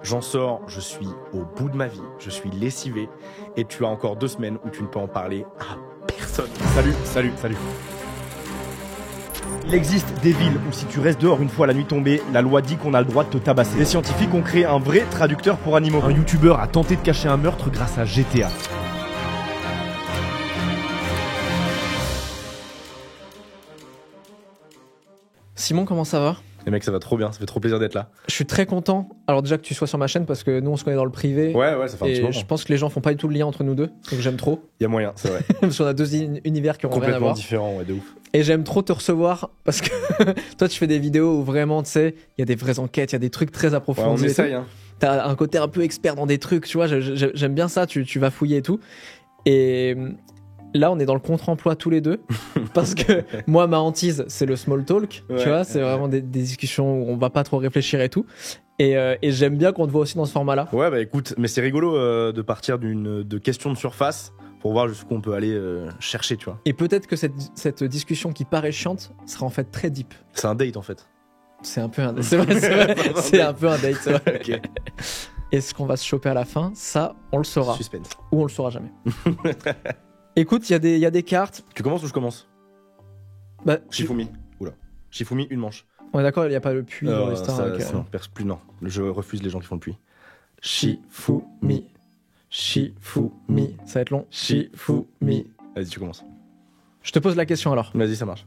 J'en sors, je suis au bout de ma vie, je suis lessivé et tu as encore 2 semaines où tu ne peux en parler à personne. Salut. Il existe des villes où si tu restes dehors une fois la nuit tombée, la loi dit qu'on a le droit de te tabasser. Les scientifiques ont créé un vrai traducteur pour animaux. Un youtubeur a tenté de cacher un meurtre grâce à GTA. Simon, comment ça va? Les mecs, ça va trop bien, ça fait trop plaisir d'être là. Je suis très content. Alors déjà que tu sois sur ma chaîne parce que nous on se connaît dans le privé. Ouais, ça fait un petit Et moment. je pense que les gens font pas du tout le lien entre nous deux, donc j'aime trop. Il y a moyen, c'est vrai. Parce qu'on a deux univers qui ont rien à Complètement voir. différent, ouais, de ouf. Et j'aime trop te recevoir parce que toi tu fais des vidéos où vraiment tu sais, il y a des vraies enquêtes, il y a des trucs très Ouais, approfondis. on et essaye, tout. hein. T'as un côté un peu expert dans des trucs, tu vois. J'aime bien ça. Tu vas fouiller et tout. Et là, on est dans le contre-emploi tous les deux. Parce que moi, ma hantise, c'est le small talk. Ouais, tu vois, c'est vraiment des discussions où on va pas trop réfléchir et tout. Et j'aime bien qu'on te voit aussi dans ce format-là. Ouais, bah écoute, mais c'est rigolo de partir de questions de surface pour voir jusqu'où on peut aller chercher, tu vois. Et peut-être que cette discussion qui paraît chiante sera en fait très deep. C'est un date en fait. C'est un peu un... C'est vrai. C'est un peu un date, c'est vrai. Ok. Est-ce qu'on va se choper à la fin? Ça, on le saura. Suspense. Ou on le saura jamais. Écoute, il y a des cartes. Tu commences ou je commence? Bah, Shifumi. Oula. Shifumi, une manche. on est d'accord, il n'y a pas le puits dans l'histoire. Non, perce plus, non. Je refuse les gens qui font le puits. Shifumi. Ça va être long. Shifumi. Vas-y, tu commences. Je te pose la question alors. Vas-y, ça marche.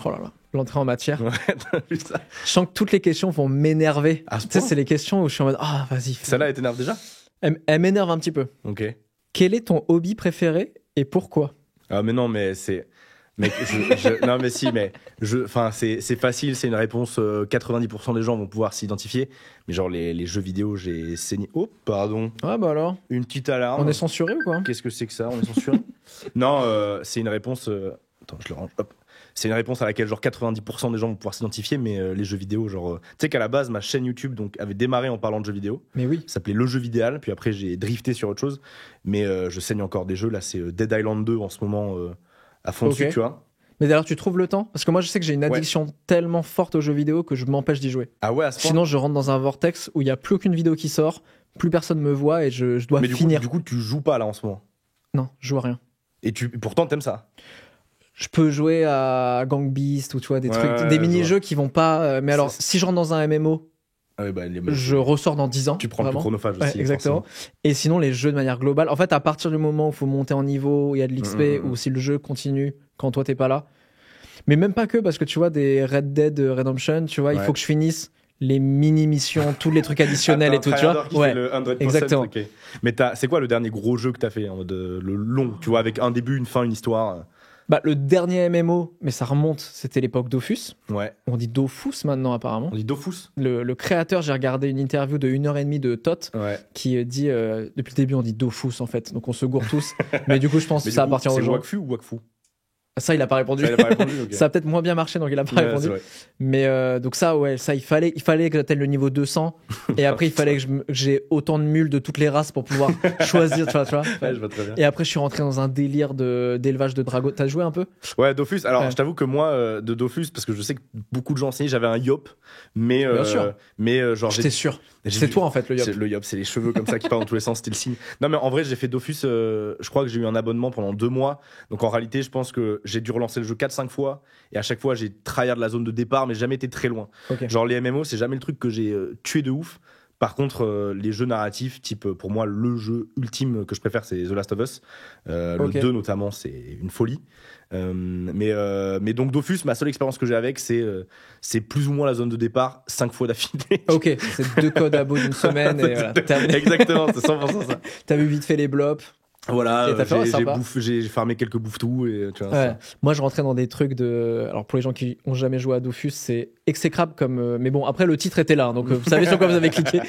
Oh là là, l'entrée en matière. Ouais, t'as vu ça? Je sens que toutes les questions vont m'énerver. À ce Tu sais, point c'est les questions où je suis en mode ah, vas-y. Celle-là, elle t'énerve déjà? Elle m'énerve un petit peu. Ok. Quel est ton hobby préféré et pourquoi? Ah, mais non, mais c'est. Mec, non, mais si, mais. Enfin, c'est facile, c'est une réponse. 90% des gens vont pouvoir s'identifier. Mais genre, les jeux vidéo, j'ai saigné. Oh, pardon. Ah bah alors. Une petite alarme. On est censuré ou quoi? Qu'est-ce que c'est que ça? On est censuré? Non, c'est une réponse. Attends, je le range. Hop. C'est une réponse à laquelle genre 90% des gens vont pouvoir s'identifier, mais les jeux vidéo, genre. Tu sais qu'à la base, ma chaîne YouTube donc, avait démarré en parlant de jeux vidéo. Mais oui. Ça s'appelait Le Jeu Vidéal, puis après j'ai drifté sur autre chose. Mais je saigne encore des jeux. Là, c'est Dead Island 2 en ce moment à fond dessus, Ok. tu vois. Mais d'ailleurs, tu trouves le temps? Parce que moi, je sais que j'ai une addiction tellement forte aux jeux vidéo que je m'empêche d'y jouer. Ah ouais, à ce point. Sinon, je rentre dans un vortex où il n'y a plus aucune vidéo qui sort, plus personne me voit et je dois Mais finir. du coup, tu joues pas là en ce moment. Non, je joue à rien. Et pourtant, t'aimes ça. Je peux jouer à Gang Beast ou tu vois, des Ouais, trucs, ouais, des je mini-jeux qui vont pas. Mais alors, C'est- si je rentre dans un MMO, Ah ouais, bah, je ressors dans 10 ans. tu prends le plus vraiment. chronophage Ouais, aussi. exactement. Et sinon, les jeux de manière globale, en fait, à partir du moment où il faut monter en niveau, il y a de l'XP, ou si le jeu continue quand toi t'es pas là. Mais même pas que, parce que tu vois, des Red Dead Redemption, tu vois, il Ouais. faut que je finisse les mini-missions, tous les trucs additionnels et tout, tu vois. Ouais. Le 100%, exactement. ok. Mais c'est quoi le dernier gros jeu que t'as fait en mode le long, tu vois, avec un début, une fin, une histoire. Bah, le dernier MMO, mais ça remonte, c'était l'époque Dofus. Ouais. On dit Dofus maintenant, apparemment. On dit Dofus. Le créateur, j'ai regardé une interview de 1h30 de Tot Ouais. qui dit depuis le début on dit Dofus en fait, donc on se gourre tous. Mais du coup, je pense que ça appartient aux C'est gens. Wakfu ou Wakfu? Ça, il a pas répondu. Ça, il a pas répondu, ok. Ça a peut-être moins bien marché, donc il a pas Ouais, répondu. c'est vrai. Mais donc ça, ouais, ça, il fallait que j'atteigne le niveau 200. Et après, il fallait que j'ai autant de mules de toutes les races pour pouvoir choisir, tu vois. Ouais, je vois très bien. Et après, je suis rentré dans un délire d'élevage de dragons. T'as joué un peu? Ouais, Dofus. Alors, Ouais. je t'avoue que moi, de Dofus, parce que je sais que beaucoup de gens enseignaient, j'avais un Yop, mais Bien sûr. Genre J'étais sûr. j'ai C'est dû- toi en fait, le Yop. Le Yop, c'est les cheveux comme ça qui partent dans tous les sens, c'était le signe. Non, mais en vrai, j'ai fait Dofus, je crois que j'ai eu un abonnement pendant 2 mois. Donc en réalité, je pense que j'ai dû relancer le jeu 4-5 fois. Et à chaque fois, j'ai tryhard la zone de départ, mais jamais été très loin. Ok. Genre les MMO, c'est jamais le truc que j'ai tué de ouf. Par contre, les jeux narratifs, type pour moi, le jeu ultime que je préfère, c'est The Last of Us. Ok. Le 2 notamment, c'est une folie. Mais donc Dofus, ma seule expérience que j'ai avec, c'est plus ou moins la zone de départ 5 fois d'affilée. Ok, c'est 2 codes à bout d'une semaine et voilà. Exactement, c'est 100% ça. T'as vu vite fait les blops. Voilà, Et t'as fait, ouais, sympa. j'ai farmé quelques bouffes-tout et tu vois. Ouais. ça. Moi, je rentrais dans des trucs de. Alors, pour les gens qui ont jamais joué à Dofus, c'est exécrable comme. Mais bon, après, le titre était là, hein, donc vous savez sur quoi vous avez cliqué.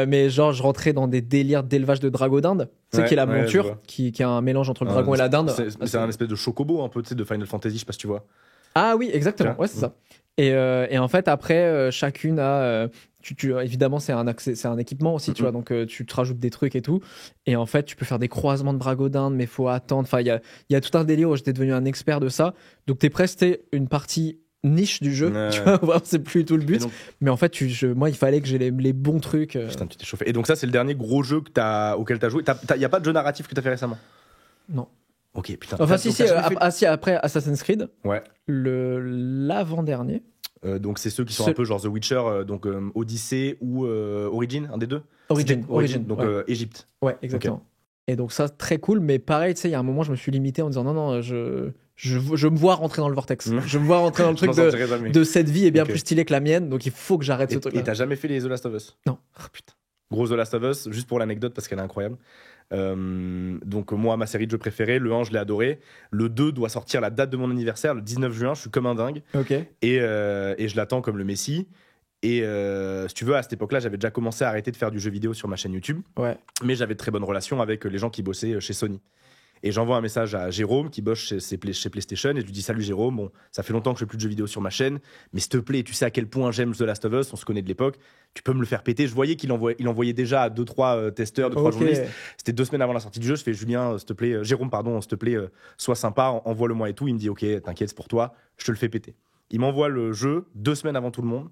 Mais genre, je rentrais dans des délires d'élevage de dragon dinde. Tu sais, Ouais, qui est la ouais, je monture, vois. qui est un mélange entre le dragon et la dinde. C'est un espèce de chocobo un peu, tu sais, de Final Fantasy, je sais pas si tu vois. Ah oui, exactement. Tiens. Ouais, c'est ça. Et en fait, après, chacune a. Évidemment, c'est un équipement aussi, tu vois. Donc, tu te rajoutes des trucs et tout. Et en fait, tu peux faire des croisements de dragodinde, mais faut attendre. Enfin, il y a tout un délire où j'étais devenu un expert de ça. Donc, t'es prêt, c'était une partie niche du jeu. Ouais. Tu vois, vraiment, c'est plus tout le Et but. donc, Mais en fait, moi, il fallait que j'ai les bons trucs. putain, tu t'es chauffé. Et donc ça, c'est le dernier gros jeu auquel t'as joué. Y a pas de jeu narratif que t'as fait récemment? Non. Ok, putain. Enfin, Donc, t'as jamais fait- si, après Assassin's Creed, Ouais. l'avant-dernier. Donc c'est ceux qui sont Ce- un peu genre The Witcher, Odyssey ou Origin, un des deux. Origin, C'était Origin, donc ouais. Égypte. Ouais, exactement. Et donc ça, très cool, mais pareil, tu sais, il y a un moment, je me suis limité en disant non, je me vois rentrer dans le vortex. Mm. Je me vois rentrer dans le Je m'en truc sentirais jamais. de cette vie est bien Ok. plus stylée que la mienne, donc il faut que j'arrête ce Et truc-là. t'as jamais fait les The Last of Us? Non. Ah, putain. Gros The Last of Us, juste pour l'anecdote parce qu'elle est incroyable. Donc moi, ma série de jeux préférée, le 1, je l'ai adoré. Le 2 doit sortir la date de mon anniversaire, le 19 juin. Je suis comme un dingue. Ok. Et je l'attends comme le Messie. Et si tu veux, à cette époque-là, j'avais déjà commencé à arrêter de faire du jeu vidéo sur ma chaîne YouTube. Ouais. Mais j'avais de très bonnes relations avec les gens qui bossaient chez Sony. Et j'envoie un message à Jérôme qui bosse chez PlayStation et je lui dis: salut Jérôme, bon, ça fait longtemps que je fais plus de jeux vidéo sur ma chaîne, mais s'il te plaît, tu sais à quel point j'aime The Last of Us, on se connaît de l'époque, tu peux me le faire péter. Je voyais qu'il envoyait déjà à 2-3 testeurs, 2-3 Ok. journalistes. C'était 2 semaines avant la sortie du jeu. Je fais: Julien, s'il te plaît, Jérôme, pardon, s'il te plaît, sois sympa, envoie-le-moi et tout. Il me dit: ok, t'inquiète, c'est pour toi, je te le fais péter. Il m'envoie le jeu 2 semaines avant tout le monde.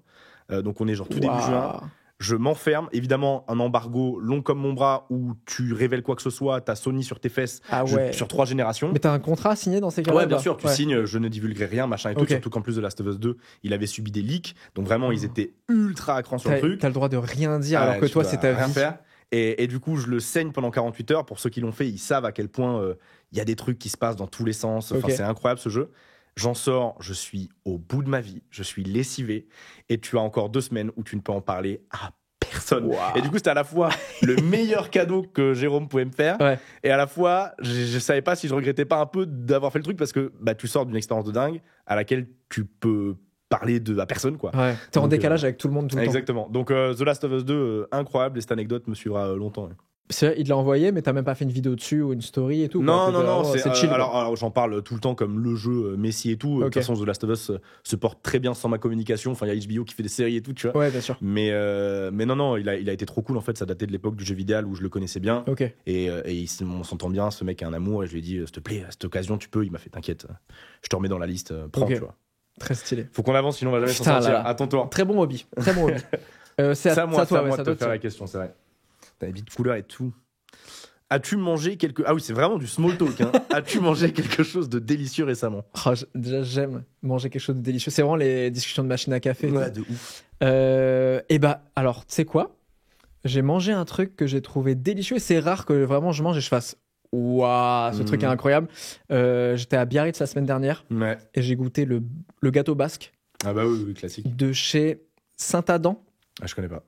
Donc on est genre tout début juin. Waouh. Je m'enferme, évidemment, un embargo long comme mon bras où tu révèles quoi que ce soit, t'as Sony sur tes fesses Ah ouais. sur 3 générations. Mais t'as un contrat signé dans ces cas-là? Ouais, bien sûr, tu Ouais. signes, je ne divulguerai rien, machin et tout, Ok. surtout qu'en plus de Last of Us 2, il avait subi des leaks, donc vraiment, ils étaient ultra à cran sur le T'as truc. le droit de rien dire Ah alors ouais, que tu toi, dois c'est ta rien vie. faire. Et du coup, je le saigne pendant 48 heures. Pour ceux qui l'ont fait, ils savent à quel point il y a des trucs qui se passent dans tous les sens. Enfin, Ok. c'est incroyable ce jeu. J'en sors, je suis au bout de ma vie, je suis lessivé, et tu as encore 2 semaines où tu ne peux en parler à personne. Waouh. Et du coup, c'était à la fois le meilleur cadeau que Jérôme pouvait me faire, Ouais. et à la fois, je savais pas si je regrettais pas un peu d'avoir fait le truc, parce que bah, tu sors d'une expérience de dingue à laquelle tu peux parler à personne, quoi. Ouais. T'es en Donc, décalage avec tout le monde tout le temps. Exactement. Donc The Last of Us 2, incroyable, et cette anecdote me suivra longtemps. Ouais. C'est vrai, il te l'a envoyé, mais t'as même pas fait une vidéo dessus ou une story et tout. Non, quoi. non, non, C'est chill. quoi. alors, j'en parle tout le temps comme le jeu Messi et tout. De Ok. toute façon, The Last of Us se porte très bien sans ma communication. Enfin, il y a HBO qui fait des séries et tout, tu vois. Ouais, bien sûr. Mais non, il a été trop cool. En fait, ça datait de l'époque du jeu vidéo où je le connaissais bien. Ok. Et on s'entend bien. Ce mec a un amour. Et je lui ai dit: s'il te plaît, à cette occasion, tu peux. Il m'a fait: t'inquiète, je te remets dans la liste. Prends, Ok. tu vois. Très stylé. Faut qu'on avance, sinon on va jamais s'en Putain, sortir. là, là. À ton tour. Très bon hobby. Très bon hobby. C'est C'est à moi, toi, de ouais, te toi, faire la question, c'est vrai. T'as une vie de couleur et tout. As-tu mangé quelque... Ah oui, c'est vraiment du small talk. Hein. As-tu mangé quelque chose de délicieux récemment? Oh, déjà, j'aime manger quelque chose de délicieux. C'est vraiment les discussions de machine à café. et Ouais, tout. de ouf. Et bah, alors, tu sais quoi? J'ai mangé un truc que j'ai trouvé délicieux et c'est rare que vraiment je mange et je fasse waouh, ce truc est incroyable. J'étais à Biarritz la semaine dernière Ouais. et j'ai goûté le gâteau basque Ah bah oui, classique. de chez Saint-Adam Ah, je connais pas.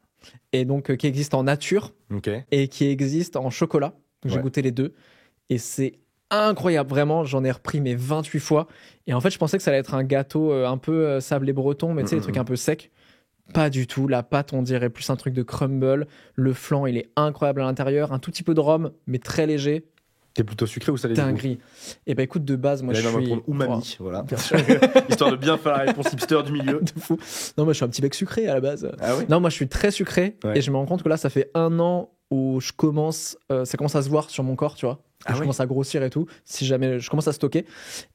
et donc qui existe en nature Ok. et qui existe en chocolat. Donc, j'ai Ouais. goûté les deux et c'est incroyable, vraiment. J'en ai repris mes 28 fois et en fait, je pensais que ça allait être un gâteau un peu sablé breton, mais tu sais, les trucs un peu secs. Pas du tout. La pâte, on dirait plus un truc de crumble. Le flan, il est incroyable à l'intérieur. Un tout petit peu de rhum, mais très léger. T'es plutôt sucré ou salé? du coup Dinguerie. Et bah écoute, de base, moi Là, je on va suis. prendre umami, Wow, voilà. bien sûr. Histoire de bien faire la réponse hipster du milieu. De fou. Non, moi je suis un petit bec sucré à la base. Ah oui. Non, moi je suis très sucré Ouais. et je me rends compte que là, ça fait 1 an où ça commence à se voir sur mon corps, tu vois. Ah je ouais. commence à grossir et tout. Si jamais je commence à stocker.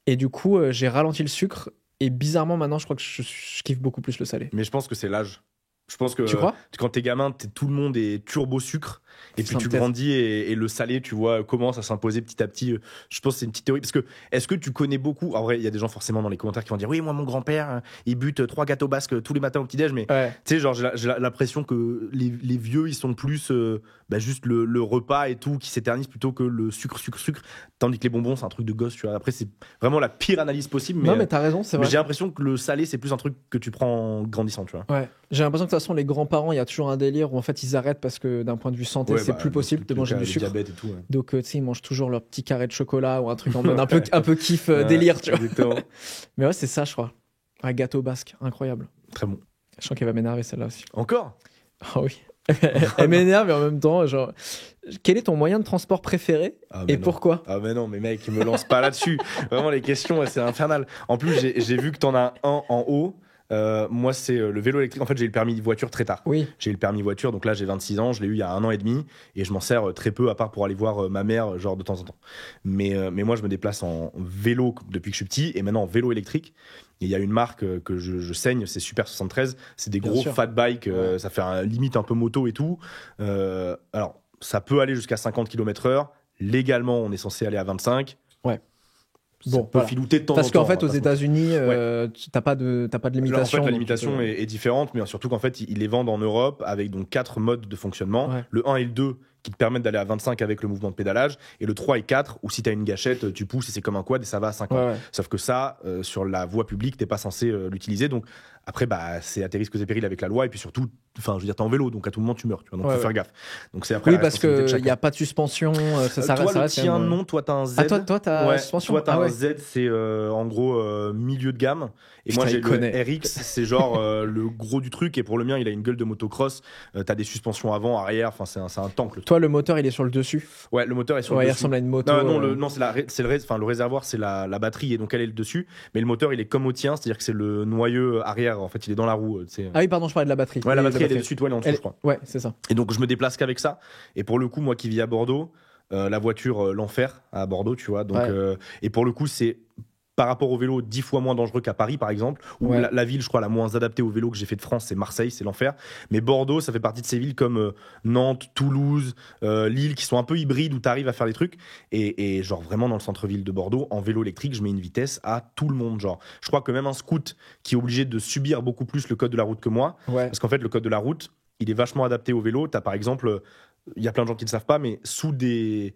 Et du coup, j'ai ralenti le sucre. Et bizarrement, maintenant, je crois que je kiffe beaucoup plus le salé. Mais je pense que c'est l'âge. Je pense que Tu crois? quand t'es gamin, tout le monde est turbo sucre. Et puis Putain, tu peut-être. grandis et le salé, tu vois, commence à s'imposer petit à petit. Je pense que c'est une petite théorie. Parce que, est-ce que tu connais beaucoup... En vrai, il y a des gens forcément dans les commentaires qui vont dire: oui, moi, mon grand-père, il bute 3 gâteaux basques tous les matins au petit-déj. Mais Ouais. tu sais, genre, j'ai l'impression que les vieux, ils sont plus juste le repas et tout qui s'éternise plutôt que le sucre. Tandis que les bonbons, c'est un truc de gosse, tu vois. Après, c'est vraiment la pire analyse possible. Mais, Non, mais t'as raison, c'est mais vrai. j'ai l'impression que le salé, c'est plus un truc que tu prends en grandissant, tu vois. Ouais. J'ai l'impression que de toute façon, les grands-parents, il y a toujours un délire où en fait ils arrêtent parce que d'un point de vue santé, Ouais, c'est bah, plus possible de le manger cas, du le sucre. diabète et tout. Ouais. Donc, tu sais, ils mangent toujours leur petit carré de chocolat ou un truc en mode un peu kiff délire, tu vois. Exactement. Mais ouais, c'est ça, je crois. Un gâteau basque, incroyable. Très bon. Je sens qu'elle va m'énerver celle-là aussi. Encore? Ah oui. Elle m'énerve, mais en même temps, genre, quel est ton moyen de transport préféré Ah, mais et non. pourquoi? Ah mais non, mais mec, me lance pas là-dessus. Vraiment, les questions, c'est infernal. En plus, j'ai vu que t'en as un en haut. Moi, c'est le vélo électrique. En fait, j'ai eu le permis de voiture très tard. Oui. J'ai eu le permis voiture, donc là, j'ai 26 ans. Je l'ai eu il y a 1 an et demi. Et je m'en sers très peu, à part pour aller voir ma mère, genre de temps en temps. Mais moi, je me déplace en vélo depuis que je suis petit. Et maintenant, en vélo électrique. Et il y a une marque que je saigne, c'est Super 73. C'est des Bien gros sûr. fat bikes, ça fait limite un peu moto et tout. Alors, ça peut aller jusqu'à 50 km/h. Légalement, on est censé aller à 25. Ouais. Ça peut filouter de temps en temps. Parce qu'en fait, on aux va pas se États-Unis, t'as pas de Là, en limitation. fait, la donc limitation est différente, mais surtout qu'en fait, ils les vendent en Europe avec donc 4 modes de fonctionnement. Ouais. Le 1 et le 2 qui te permettent d'aller à 25 avec le mouvement de pédalage, et le 3 et 4 où si tu as une gâchette, tu pousses et c'est comme un quad et ça va à 50. Ouais. Sauf que ça, sur la voie publique, t'es pas censé l'utiliser. Donc après, c'est à tes risques et périls avec la loi, et puis surtout, enfin, je veux dire, t'es en vélo, donc à tout moment tu meurs, tu vois, donc faut faire gaffe. Donc c'est après Oui, la parce responsabilité de qu'il chacun. n'y a pas de suspension. Ça Toi, reste le quand tien, même, non, toi, t'as un Z. Ah, toi, t'as suspension. Toi, t'as Ah un ouais. Z, c'est en gros milieu de gamme. Et Putain, moi, j'ai il le connaît. RX, c'est genre le gros du truc. Et pour le mien, il a une gueule de motocross. T'as des suspensions avant, arrière. Enfin, c'est un tank. Toi, le moteur, il est sur le dessus. Ouais, le moteur est sur Ouais, le il dessus. ressemble à une moto. Non, le réservoir, c'est la batterie, et donc elle est le dessus. Mais le moteur, il est comme au tien, c'est-à-dire que c'est le noyau arrière. En fait, il est dans la roue. Ah oui, pardon, je parlais de la batterie. Ouais, la Oui, batterie, elle est dessus, toi, elle est en dessous, je crois. Ouais, c'est ça. Et donc, je me déplace qu'avec ça. Et pour le coup, moi qui vis à Bordeaux, la voiture, l'enfer à Bordeaux, tu vois. Donc, et pour le coup, c'est par rapport au vélo 10 fois moins dangereux qu'à Paris, par exemple, où la ville, je crois, la moins adaptée au vélo que j'ai fait de France, c'est Marseille, c'est l'enfer. Mais Bordeaux, ça fait partie de ces villes comme Nantes, Toulouse, Lille, qui sont un peu hybrides, où tu arrives à faire des trucs. Et genre, vraiment, dans le centre-ville de Bordeaux, en vélo électrique, je mets une vitesse à tout le monde. Genre, je crois que même un scout qui est obligé de subir beaucoup plus le code de la route que moi, parce qu'en fait, le code de la route, il est vachement adapté au vélo. T'as par exemple, il y a plein de gens qui ne savent pas, mais sous des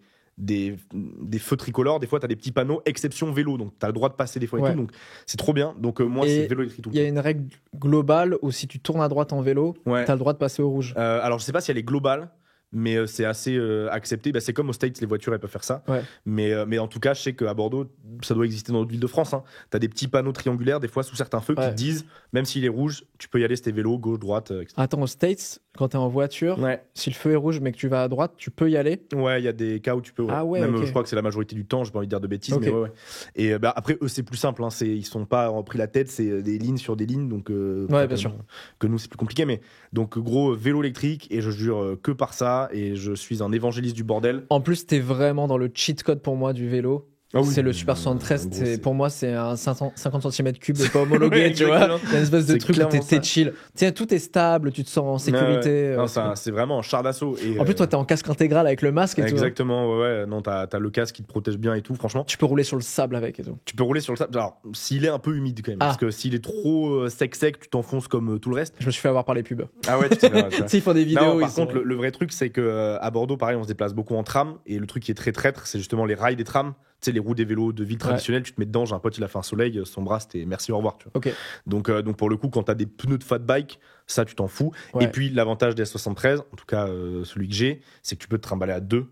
feux tricolores, des fois, tu as des petits panneaux exception vélo, donc tu as le droit de passer des fois et tout, donc c'est trop bien. Donc moi, c'est vélo électrique tout le temps. Il y a une règle globale où si tu tournes à droite en vélo, tu as le droit de passer au rouge. Alors, je sais pas si elle est globale, mais c'est assez accepté. C'est comme aux States, les voitures, elles peuvent faire ça. Mais en tout cas, je sais qu'à Bordeaux, ça doit exister dans d'autres villes de France. Hein. Tu as des petits panneaux triangulaires, des fois sous certains feux, qui te disent, même s'il est rouge, tu peux y aller, c'était vélo, gauche, droite, etc. Attends, aux States, quand tu es en voiture, si le feu est rouge mais que tu vas à droite, tu peux y aller. Ouais, il y a des cas où tu peux. Ah ouais, même, je crois que c'est la majorité du temps, j'ai pas envie de dire de bêtises, mais ouais. Et après, eux, c'est plus simple. Hein. Ils sont pas pris la tête, c'est des lignes sur des lignes. Donc, bien sûr. Que nous, c'est plus compliqué. Mais donc, gros, vélo électrique, et je jure que par ça, et je suis un évangéliste du bordel. En plus, t'es vraiment dans le cheat code pour moi du vélo. Ah oui, c'est le Super 73. Pour moi, c'est un 50 cm3 pas homologué, tu vois. Il y a une espèce de truc où t'es chill. Tiens, tout est stable, tu te sens en sécurité. Non, c'est vraiment un char d'assaut. En plus, toi, t'es en casque intégral avec le masque et tout. Exactement, ouais. Non, t'as le casque qui te protège bien et tout, franchement. Tu peux rouler sur le sable avec et tout. Tu peux rouler sur le sable. Alors, s'il est un peu humide quand même. Parce que s'il est trop sec, tu t'enfonces comme tout le reste. Je me suis fait avoir par les pubs. Ah ouais, tu sais. Tu sais, ils font des vidéos. Non, par contre, le vrai truc, c'est qu'à Bordeaux, pareil, on se déplace beaucoup en tram. Et le truc qui est très traître, c'est justement les rails des trams. Tu sais, les roues des vélos de ville traditionnels, tu te mets dedans. J'ai un pote, il a fait un soleil, son bras, c'était merci, au revoir. Tu vois. Okay. Donc, pour le coup, quand t'as des pneus de fat bike, ça, tu t'en fous. Et puis, l'avantage des S73, en tout cas, celui que j'ai, c'est que tu peux te trimballer à deux.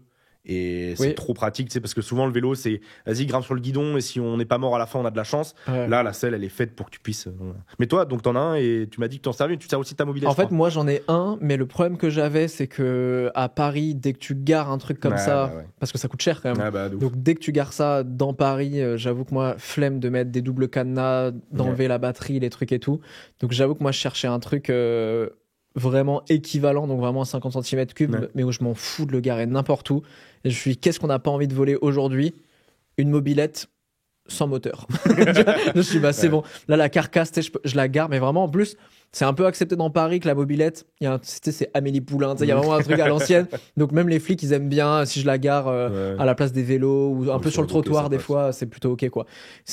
Et c'est trop pratique, tu sais, parce que souvent le vélo, c'est vas-y, grimpe sur le guidon, et si on n'est pas mort à la fin, on a de la chance. Là, la selle, elle est faite pour que tu puisses. Mais toi, donc t'en as un, et tu m'as dit que t'en servais, tu sers aussi de ta mobilette. En fait, moi, j'en ai un, mais le problème que j'avais, c'est que à Paris, dès que tu gares un truc comme ça, parce que ça coûte cher quand même. Donc, dès que tu gares ça dans Paris, j'avoue que moi, flemme de mettre des doubles cadenas, d'enlever la batterie, les trucs et tout. Donc, j'avoue que moi, je cherchais un truc. Vraiment équivalent, donc vraiment à 50 cm3, mais où je m'en fous de le garer n'importe où. Et je suis, qu'est-ce qu'on n'a pas envie de voler aujourd'hui ? Une mobilette sans moteur. Je suis, c'est bon. Là, la carcasse, je la gare, mais vraiment, en plus, c'est un peu accepté dans Paris que la mobilette, c'est Amélie Poulain, il y a vraiment un truc à l'ancienne. Donc, même les flics, ils aiment bien si je la gare à la place des vélos ou un peu sur le trottoir, des fois, c'est plutôt OK, quoi.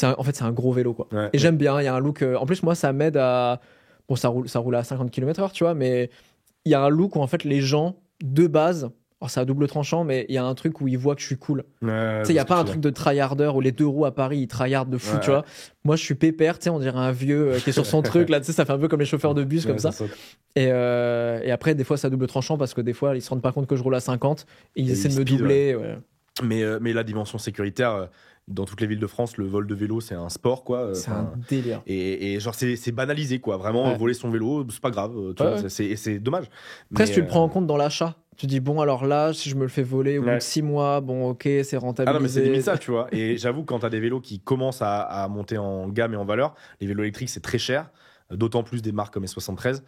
En fait, c'est un gros vélo, quoi. Et j'aime bien, il y a un look. En plus, moi, ça m'aide à. Bon, ça roule à 50 km/h, tu vois, mais il y a un look où en fait les gens, de base, alors c'est à double tranchant, mais il y a un truc où ils voient que je suis cool. Tu sais, il n'y a pas un truc de tryharder où les deux roues à Paris, ils tryhardent de fou, tu vois. Moi, je suis pépère, tu sais, on dirait un vieux qui est sur son truc, là, tu sais, ça fait un peu comme les chauffeurs de bus, comme ça. Et après, des fois, c'est à double tranchant parce que des fois, ils se rendent pas compte que je roule à 50 et ils essaient de me doubler. Mais la dimension sécuritaire. Dans toutes les villes de France, le vol de vélo, c'est un sport, quoi. C'est un délire. Et genre, c'est banalisé, quoi. Vraiment, voler son vélo, c'est pas grave. Tu vois, c'est dommage. Presque, tu le prends en compte dans l'achat. Tu dis, bon, alors là, si je me le fais voler au bout de 6 mois, bon, ok, c'est rentabilisé. Ah non, mais c'est limite ça, tu vois. Et j'avoue, quand t'as des vélos qui commencent à monter en gamme et en valeur, les vélos électriques, c'est très cher. d'autant plus des marques comme S73.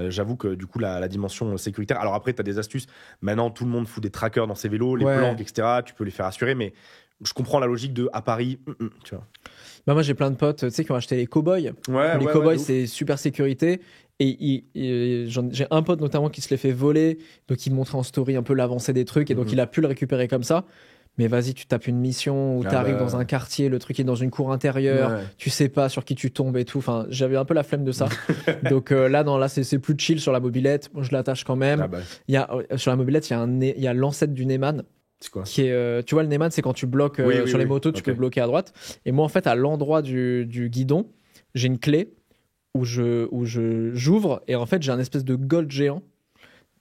J'avoue que du coup, la dimension sécuritaire. Alors après, tu as des astuces. Maintenant, tout le monde fout des trackers dans ses vélos, les planques, etc. Tu peux les faire assurer, mais je comprends la logique de à Paris, tu vois. Bah moi, j'ai plein de potes, tu sais, qui ont acheté les Cowboys. Les Cowboys, c'est super sécurité. Et j'ai un pote notamment qui se l'est fait voler, donc il montrait en story un peu l'avancée des trucs, et donc il a pu le récupérer comme ça. Mais vas-y, tu tapes une mission où tu arrives dans un quartier, le truc est dans une cour intérieure, tu sais pas sur qui tu tombes et tout. Enfin, j'avais un peu la flemme de ça. Donc là, c'est plus chill sur la mobilette. Moi, je l'attache quand même. Sur la mobilette, il y a l'ancêtre du Neyman. C'est quoi? Qui est, tu vois, le Neyman, c'est quand tu bloques sur les motos, tu peux bloquer à droite. Et moi, en fait, à l'endroit du guidon, j'ai une clé où j'ouvre, et en fait, j'ai un espèce de gold géant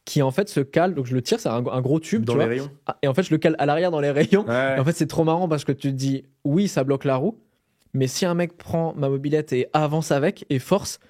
qui en fait se cale, donc je le tire, c'est un gros tube dans tu les vois, rayons. Et en fait je le cale à l'arrière dans les rayons. Et en fait c'est trop marrant parce que tu te dis oui ça bloque la roue, mais si un mec prend ma mobilette et avance avec et force,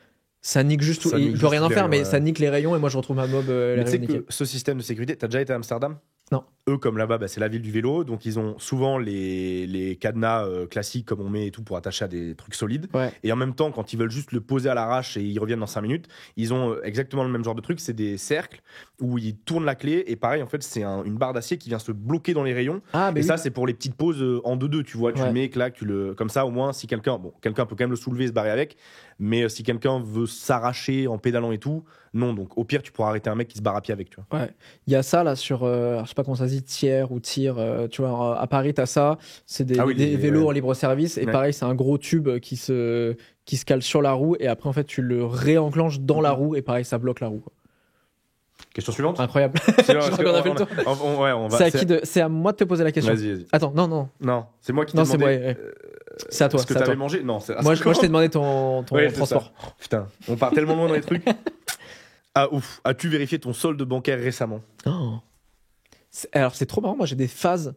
ça nique juste tout, et il peut rien en faire, mais ça nique les rayons et moi je retrouve ma mob mais tu sais que ce système de sécurité, t'as déjà été à Amsterdam? Non. Eux, comme là-bas, c'est la ville du vélo, donc ils ont souvent les cadenas classiques comme on met et tout pour attacher à des trucs solides. Et en même temps, quand ils veulent juste le poser à l'arrache et ils reviennent dans 5 minutes, ils ont exactement le même genre de truc. C'est des cercles où ils tournent la clé et pareil, en fait, c'est une barre d'acier qui vient se bloquer dans les rayons. Et ça, c'est pour les petites pauses en 2-2, tu vois. Tu le mets, clac, comme ça, au moins, si quelqu'un peut quand même le soulever et se barrer avec, mais si quelqu'un veut s'arracher en pédalant et tout, non. Donc au pire, tu pourras arrêter un mec qui se barre à pied avec, tu vois. Il y a ça là sur, je sais pas comment ça se dit, tiers ou tir, tu vois, à Paris, t'as ça, c'est des vélos en libre service, et pareil, c'est un gros tube qui se cale sur la roue, et après, en fait, tu le réenclenches dans la roue, et pareil, ça bloque la roue, quoi. Question suivante. Incroyable. Je crois qu'on a fait le tour. C'est à moi de te poser la question. Vas-y. Attends, non. Non, c'est moi qui t'ai demandé. C'est à toi. Ce que t'avais mangé? Non, moi, je t'ai demandé ton transport. Putain, on part tellement loin dans les trucs. Ah ouf, as-tu vérifié ton solde bancaire récemment? Alors c'est trop marrant, moi j'ai des phases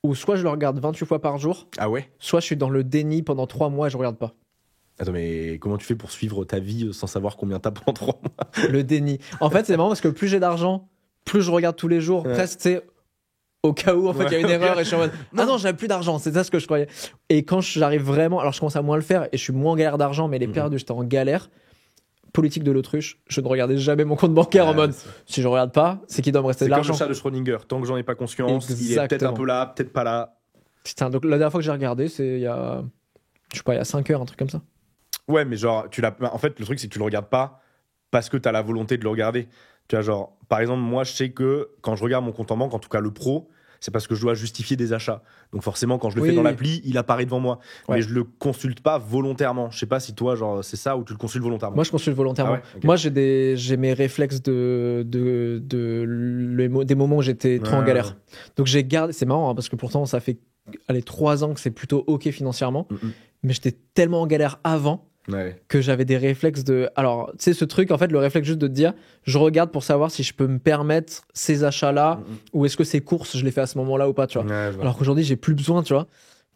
où soit je le regarde 28 fois par jour, soit je suis dans le déni pendant 3 mois et je regarde pas. Attends, mais comment tu fais pour suivre ta vie sans savoir combien t'as pendant 3 mois? Le déni. En fait, c'est marrant parce que plus j'ai d'argent, plus je regarde tous les jours, presque, tu sais, au cas où en fait il y a une erreur et je suis en mode non, j'avais plus d'argent, c'est ça ce que je croyais. Et quand j'arrive vraiment, alors je commence à moins le faire et je suis moins en galère d'argent, mais les périodes où j'étais en galère, politique de l'autruche, je ne regardais jamais mon compte bancaire en mode si je regarde pas, c'est qu'il doit me rester de l'argent. C'est comme le chat de Schrödinger, tant que j'en ai pas conscience, il est peut-être un peu là, peut-être pas là. Putain, donc la dernière fois que j'ai regardé, c'est il y a 5 heures, un truc comme ça. Ouais, mais genre en fait le truc c'est que tu le regardes pas parce que t'as la volonté de le regarder. Tu vois, genre par exemple moi je sais que quand je regarde mon compte en banque, en tout cas le pro, c'est parce que je dois justifier des achats. Donc forcément, quand je le fais dans l'appli, il apparaît devant moi. Mais je le consulte pas volontairement. Je sais pas si toi, genre, c'est ça ou tu le consultes volontairement. Moi, je consulte volontairement. Moi, j'ai mes réflexes des moments où j'étais trop en galère. Donc j'ai gardé. C'est marrant parce que pourtant, ça fait 3 ans que c'est plutôt ok financièrement. Mais j'étais tellement en galère avant. Que j'avais des réflexes de... Alors, tu sais, ce truc, en fait, le réflexe juste de te dire, je regarde pour savoir si je peux me permettre ces achats-là, ou est-ce que ces courses, je les fais à ce moment-là ou pas, tu vois. Alors qu'aujourd'hui, j'ai plus besoin, tu vois.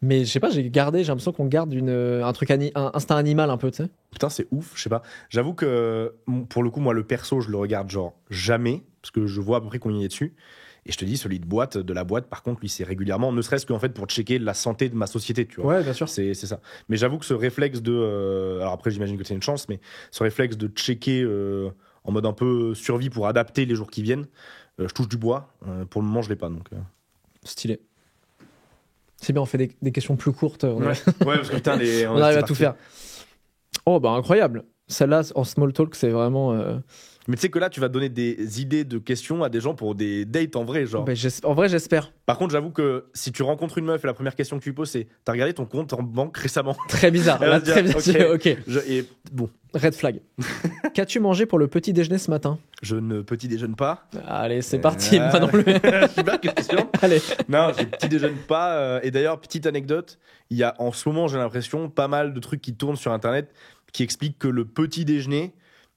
Mais je sais pas, j'ai l'impression qu'on garde un truc, un instinct animal un peu, tu sais. Putain, c'est ouf, je sais pas. J'avoue que, pour le coup, moi, le perso, je le regarde genre jamais, parce que je vois à peu près combien il est dessus. Et je te dis, celui de la boîte, par contre, lui, c'est régulièrement, ne serait-ce qu'en fait pour checker la santé de ma société, tu vois. Ouais, bien sûr. C'est ça. Mais j'avoue que ce réflexe de... alors après, j'imagine que c'est une chance, mais ce réflexe de checker en mode un peu survie pour adapter les jours qui viennent, je touche du bois. Pour le moment, je l'ai pas, donc... Stylé. C'est bien, on fait des questions plus courtes. Ouais, parce que putain, on arrive à tout faire. Oh, bah incroyable. Celle-là, en small talk, c'est vraiment... Mais tu sais que là, tu vas donner des idées de questions à des gens pour des dates en vrai, genre. En vrai, j'espère. Par contre, j'avoue que si tu rencontres une meuf et la première question que tu lui poses, c'est t'as regardé ton compte en banque récemment? Très bizarre. Là, très bizarre. Ok. Et bon. Red flag. Qu'as-tu mangé pour le petit déjeuner ce matin? Je ne petit déjeune pas. Allez, c'est parti. Pas non plus. Super question. Allez. Non, je petit déjeune pas. Et d'ailleurs, petite anecdote, il y a en ce moment, j'ai l'impression, pas mal de trucs qui tournent sur Internet qui expliquent que le petit déjeuner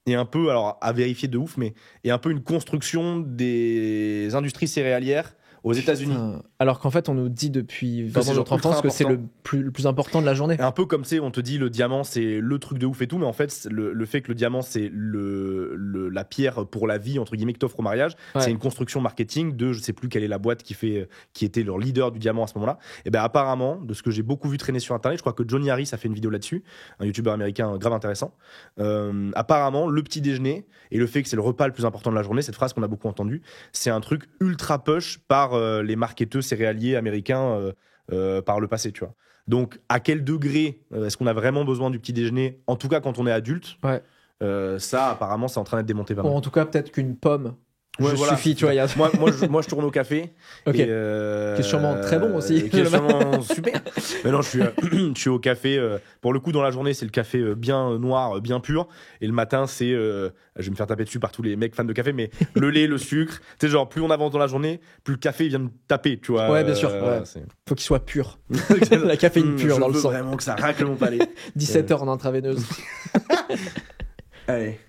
est un peu, alors à vérifier de ouf, mais est un peu une construction des industries céréalières aux États-Unis. Putain. Alors qu'en fait, on nous dit depuis c'est vraiment genre notre enfance que c'est ultra le plus important de la journée. Un peu comme tu sais, on te dit le diamant c'est le truc de ouf et tout, mais en fait le fait que le diamant c'est la pierre pour la vie entre guillemets que t'offre au mariage, Ouais. c'est une construction marketing de je sais plus quelle est la boîte qui était leur leader du diamant à ce moment-là. Et ben apparemment, de ce que j'ai beaucoup vu traîner sur internet, je crois que Johnny Harris a fait une vidéo là-dessus, un youtubeur américain grave intéressant. Apparemment, le petit déjeuner et le fait que c'est le repas le plus important de la journée, cette phrase qu'on a beaucoup entendue, c'est un truc ultra push par les marketeurs céréaliers américains par le passé, tu vois. Donc, à quel degré est-ce qu'on a vraiment besoin du petit déjeuner, en tout cas quand on est adulte? Ouais. Ça, apparemment, c'est en train d'être démonté pas mal. Ou en tout cas, peut-être qu'une pomme Ouais, juste voilà, suffit, tu vois. moi, je tourne au café. Ok. Et, Qui est sûrement très bon aussi. Qui est sûrement super. Mais non, je suis au café. Pour le coup, dans la journée, c'est le café bien noir, bien pur. Et le matin, c'est. Je vais me faire taper dessus par tous les mecs fans de café, mais le lait, le sucre. Tu sais, genre, plus on avance dans la journée, plus le café vient me taper, tu vois. Ouais, bien sûr. Ouais. Faut qu'il soit pur. La caféine pure dans le sang. Je veux vraiment que ça racle mon palais. 17 heures en intraveineuse. Allez.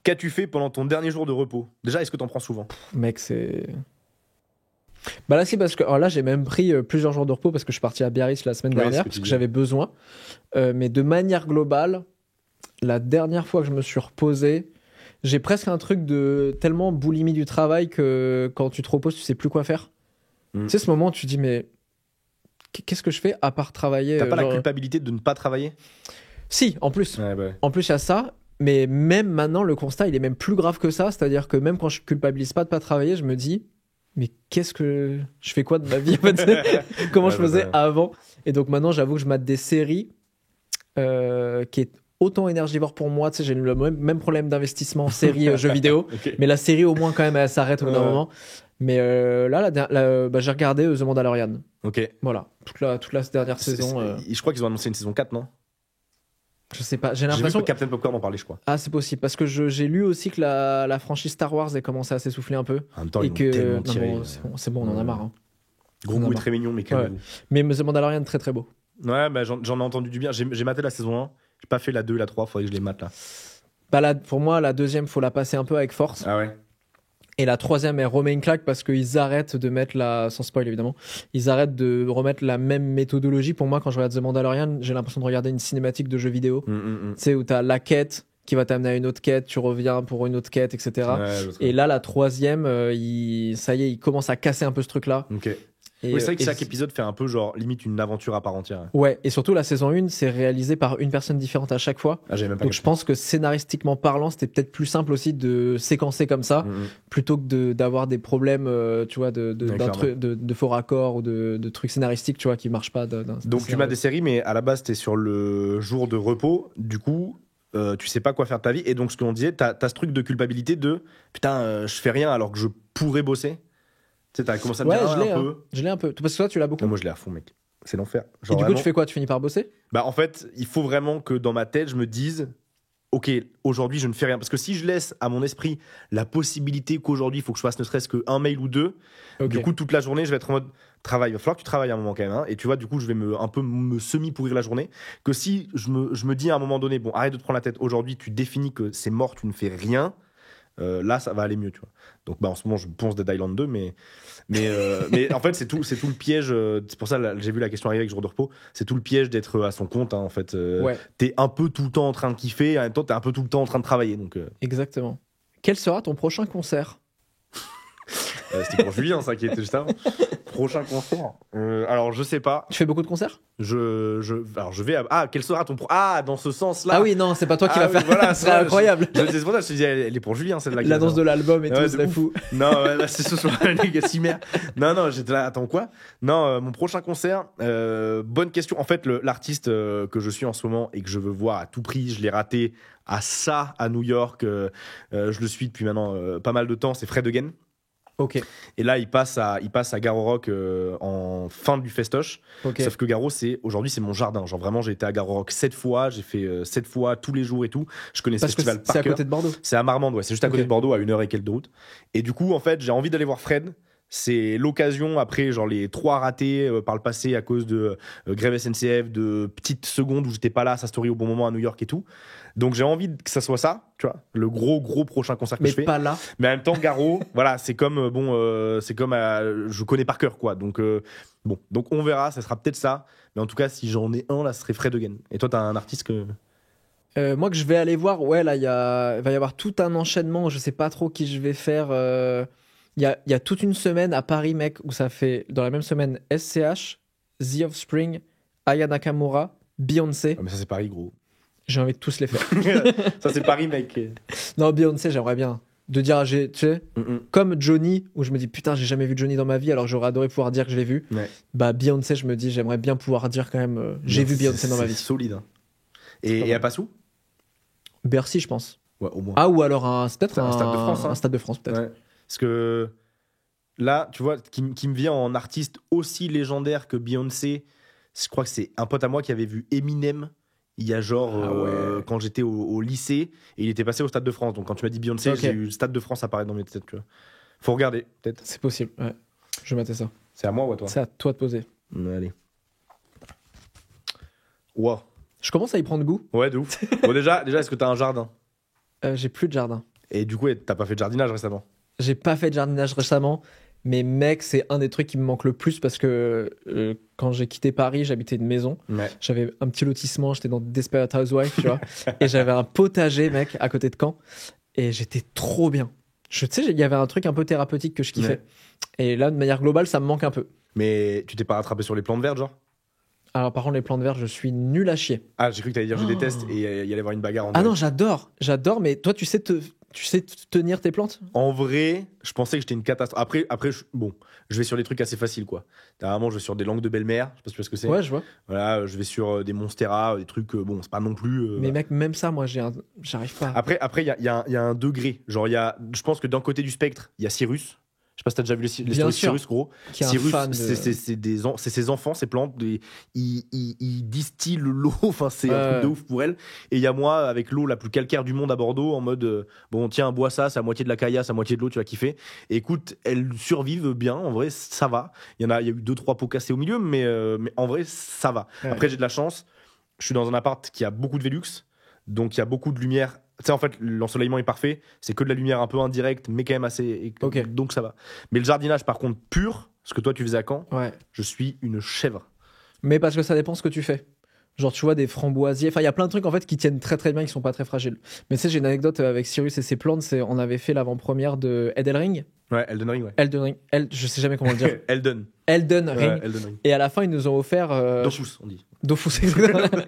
Qu'as-tu fait pendant ton dernier jour de repos? Déjà, est-ce que t'en prends souvent? Mec, c'est. Bah là, si, parce que alors là, j'ai même pris plusieurs jours de repos parce que je suis parti à Biarritz la semaine Ouais, dernière c'est ce que parce tu que disais. j'avais besoin. Mais de manière globale, la dernière fois que je me suis reposé, j'ai presque un truc de tellement boulimie du travail que quand tu te reposes, tu sais plus quoi faire. Mm. Tu sais, ce moment où tu te dis, mais qu'est-ce que je fais à part travailler T'as pas la genre- culpabilité de ne pas travailler? Si, en plus. Ouais, bah. En plus, il y a ça. Mais même maintenant, le constat, il est même plus grave que ça. C'est-à-dire que même quand je culpabilise pas de pas travailler, je me dis, mais qu'est-ce que je fais quoi de ma vie en fait Comment je Ouais, faisais ouais. avant? Et donc maintenant, j'avoue que je mate des séries qui est autant énergivore pour moi. Tu sais, j'ai le même problème d'investissement série jeux vidéo. Ok. Mais la série, au moins, quand même, elle s'arrête au bout d'un Ouais. moment. Mais là, j'ai regardé The Mandalorian. Ok. Voilà, toute la dernière saison. Je crois qu'ils ont annoncé une saison 4, non? Je sais pas, j'ai J'ai vu l'impression. que Captain Popcorn en parlait, je crois. Ah, c'est possible, parce que j'ai lu aussi que la franchise Star Wars a commencé à s'essouffler un peu. En même temps, Et ils que. m'ont tellement Non, tiré. bon, c'est bon, on en a marre. Hein. Gros on en goût a est très mignon, mais Ouais. calme-vous. Mais The Mandalorian, très très beau. Ouais, bah, j'en ai entendu du bien. J'ai maté la saison 1. J'ai pas fait la 2 et la 3. Faudrait que je les mate là. Bah, pour moi, la deuxième, faut la passer un peu avec force. Ah ouais? Et la troisième, elle remet une claque parce qu'ils arrêtent de mettre sans spoil évidemment, ils arrêtent de remettre la même méthodologie. Pour moi, quand je regarde The Mandalorian, j'ai l'impression de regarder une cinématique de jeu vidéo. Tu sais, où t'as la quête qui va t'amener à une autre quête, tu reviens pour une autre quête, etc. Ouais, je sais. Et là, la troisième, ça y est, il commence à casser un peu ce truc-là. Ok. Et, Oui, c'est vrai que et chaque épisode fait un peu genre limite une aventure à part entière. Ouais, et surtout la saison 1, c'est réalisé par une personne différente à chaque fois. Ah, j'ai même pas Donc je pense que scénaristiquement parlant, c'était peut-être plus simple aussi de séquencer comme ça, plutôt que d'avoir des problèmes, tu vois, Ouais, de faux raccords ou de trucs scénaristiques, tu vois, qui marchent pas. Donc tu m'as des séries, mais à la base, t'es sur le jour de repos. Du coup, tu sais pas quoi faire de ta vie. Et donc, ce que l'on disait, t'as ce truc de culpabilité de putain, je fais rien alors que je pourrais bosser. Tu sais, t'as commencé à me Ouais, dire je l'ai un peu. Je l'ai un peu. Parce que toi, tu l'as beaucoup. Non, moi, je l'ai à fond, mec. C'est l'enfer. Et Genre, du coup, vraiment- tu fais quoi? Tu finis par bosser? Bah, en fait, il faut vraiment que dans ma tête, je me dise ok, aujourd'hui, je ne fais rien. Parce que si je laisse à mon esprit la possibilité qu'aujourd'hui, il faut que je fasse ne serait-ce qu'un mail ou deux, Ok. du coup, toute la journée, je vais être en mode travail. Il va falloir que tu travailles à un moment quand même. Hein. Et tu vois, du coup, je vais un peu me semi-pourrir la journée. Que si je me dis à un moment donné, bon, arrête de te prendre la tête. Aujourd'hui, tu définis que c'est mort, tu ne fais rien. Là, ça va aller mieux, tu vois. Donc, bah, en ce moment, je ponce Dead Island 2, mais en fait, c'est tout le piège. C'est pour ça, là, j'ai vu la question arriver avec jour de repos. C'est tout le piège d'être à son compte, hein, en fait. Ouais, T'es un peu tout le temps en train de kiffer, et en même temps, t'es un peu tout le temps en train de travailler. Donc, exactement. Quel sera ton prochain concert? c'était pour Julien, ça, qui était juste avant. Prochain concert. Alors, je sais pas. Tu fais beaucoup de concerts? Alors, je vais. Ah, quel sera ton dans ce sens-là. Ah oui, non, c'est pas toi qui Ah vas oui, faire. voilà, Ce serait incroyable. C'est pour ça que je te dis, elle est pour Julien, celle-là. qui va L'annonce faire. de l'album et Ouais, tout, de c'est ouf. fou. Non, ouais, là, c'est ce soir, les gars, si merde. Non, j'étais là, attends, quoi? Non, mon prochain concert, bonne question. En fait, l'artiste que je suis en ce moment et que je veux voir à tout prix, je l'ai raté à New York. Je le suis depuis maintenant pas mal de temps, c'est Fred Again. Ok, Et là, il passe à Garo Rock en fin du festoche. ok. Sauf que Garo, aujourd'hui, c'est mon jardin. Genre vraiment, j'ai été à Garo Rock 7 fois, j'ai fait 7 fois tous les jours et tout. Je connais ce Parce que festival c'est par à cœur. côté de Bordeaux. C'est à Marmande, ouais. C'est juste à côté Ok. de Bordeaux, à 1 heure et quelques de route. Et du coup, en fait, j'ai envie d'aller voir Fred. c'est l'occasion, après genre les 3 ratés par le passé à cause de grève SNCF, de petites secondes où j'étais pas là à sa story au bon moment à New York et tout. Donc j'ai envie que ça soit ça, tu vois, le gros prochain concert que Mais je fais. pas là. Mais en même temps, Garo, voilà, c'est comme je connais par cœur, quoi. Donc bon, donc on verra, ça sera peut-être ça. Mais en tout cas, si j'en ai un, là, ce serait Fred Again. Et toi, t'as un artiste que Moi que je vais aller voir, ouais, là, il va y avoir tout un enchaînement. Je sais pas trop qui je vais faire. Il y a toute une semaine à Paris, mec, où ça fait dans la même semaine SCH, The Offspring, Aya Nakamura, Beyoncé. Ah, mais ça c'est Paris, gros. J'ai envie de tous les faire. Ça c'est Paris, mec. Non, Beyoncé, j'aimerais bien. De dire, tu sais, comme Johnny, où je me dis putain, j'ai jamais vu Johnny dans ma vie, alors j'aurais adoré pouvoir dire que je l'ai vu. Ouais. Bah, Beyoncé, je me dis, j'aimerais bien pouvoir dire quand même, j'ai vu Beyoncé dans ma vie. C'est solide. Hein. Et à Passou Bercy, je pense. Ouais, au moins. Ah, ou alors c'est peut-être Un Stade de France. Hein. Un Stade de France, peut-être. Ouais. Parce que là, tu vois, qui me vient en artiste aussi légendaire que Beyoncé, je crois que c'est un pote à moi qui avait vu Eminem il y a quand j'étais au lycée et il était passé au Stade de France. Donc quand tu m'as dit Beyoncé, j'ai eu Stade de France apparaître dans mes têtes. Tu vois. Faut regarder, peut-être. C'est possible, ouais. Je vais mater ça. C'est à moi ou à toi? C'est à toi de poser. Allez. Wow. Je commence à y prendre goût. Ouais, de ouf. Bon, déjà, est-ce que t'as un jardin? J'ai plus de jardin. Et du coup, t'as pas fait de jardinage récemment? J'ai pas fait de jardinage récemment, mais mec, c'est un des trucs qui me manque le plus parce que quand j'ai quitté Paris, j'habitais une maison. Ouais. J'avais un petit lotissement, j'étais dans Desperate Housewives, tu vois. Et j'avais un potager, mec, à côté de Caen. Et j'étais trop bien. Tu sais, il y avait un truc un peu thérapeutique que je kiffais. Ouais. Et là, de manière globale, ça me manque un peu. Mais tu t'es pas rattrapé sur les plantes vertes, genre? Alors, par contre, les plantes vertes, je suis nul à chier. Ah, j'ai cru que t'allais dire je déteste et il y allait avoir une bagarre en Ah direct. non, j'adore, mais toi, tu sais tenir tes plantes? En vrai, je pensais que j'étais une catastrophe. Après je vais sur des trucs assez faciles, quoi. Dernièrement, je vais sur des langues de belle-mère, je sais pas si tu vois ce que c'est. Ouais, je vois. Voilà, je vais sur des monstera, des trucs, bon, c'est pas non plus. Mais mec, même ça, moi, j'arrive pas. Après, il y a un degré. Genre, je pense que d'un côté du spectre, il y a Cyrus. Je sais pas si t'as déjà vu les stories de Cyrus, gros. Qui est un Cyrus, fan de- c'est ses enfants, ses plantes. Ils distillent l'eau. Enfin, c'est un truc de ouf pour elle. Et il y a moi, avec l'eau la plus calcaire du monde à Bordeaux, en mode bon, tiens, bois ça, c'est à moitié de la caillasse, à moitié de l'eau, tu vas kiffer. Et écoute, elles survivent bien. En vrai, ça va. Il y a eu 2-3 pots cassés au milieu, mais en vrai, ça va. Ouais. Après, j'ai de la chance. Je suis dans un appart qui a beaucoup de Velux. Donc, il y a beaucoup de lumière. Tu sais, en fait, l'ensoleillement est parfait. C'est que de la lumière un peu indirecte, mais quand même assez. Ok. Donc, ça va. Mais le jardinage, par contre, pur, ce que toi, tu faisais à Caen, Ouais. je suis une chèvre. Mais parce que ça dépend ce que tu fais. Genre, tu vois, des framboisiers. Enfin, il y a plein de trucs en fait qui tiennent très très bien, qui sont pas très fragiles. Mais tu sais, j'ai une anecdote avec Cyrus et ses plantes. On avait fait l'avant-première de Elden Ring. Ouais, Elden Ring, ouais. Je sais jamais comment le dire. Elden. Elden Ring. Ouais, Elden Ring. Et à la fin, ils nous ont offert. Dofus, on dit. Dofus, exactement.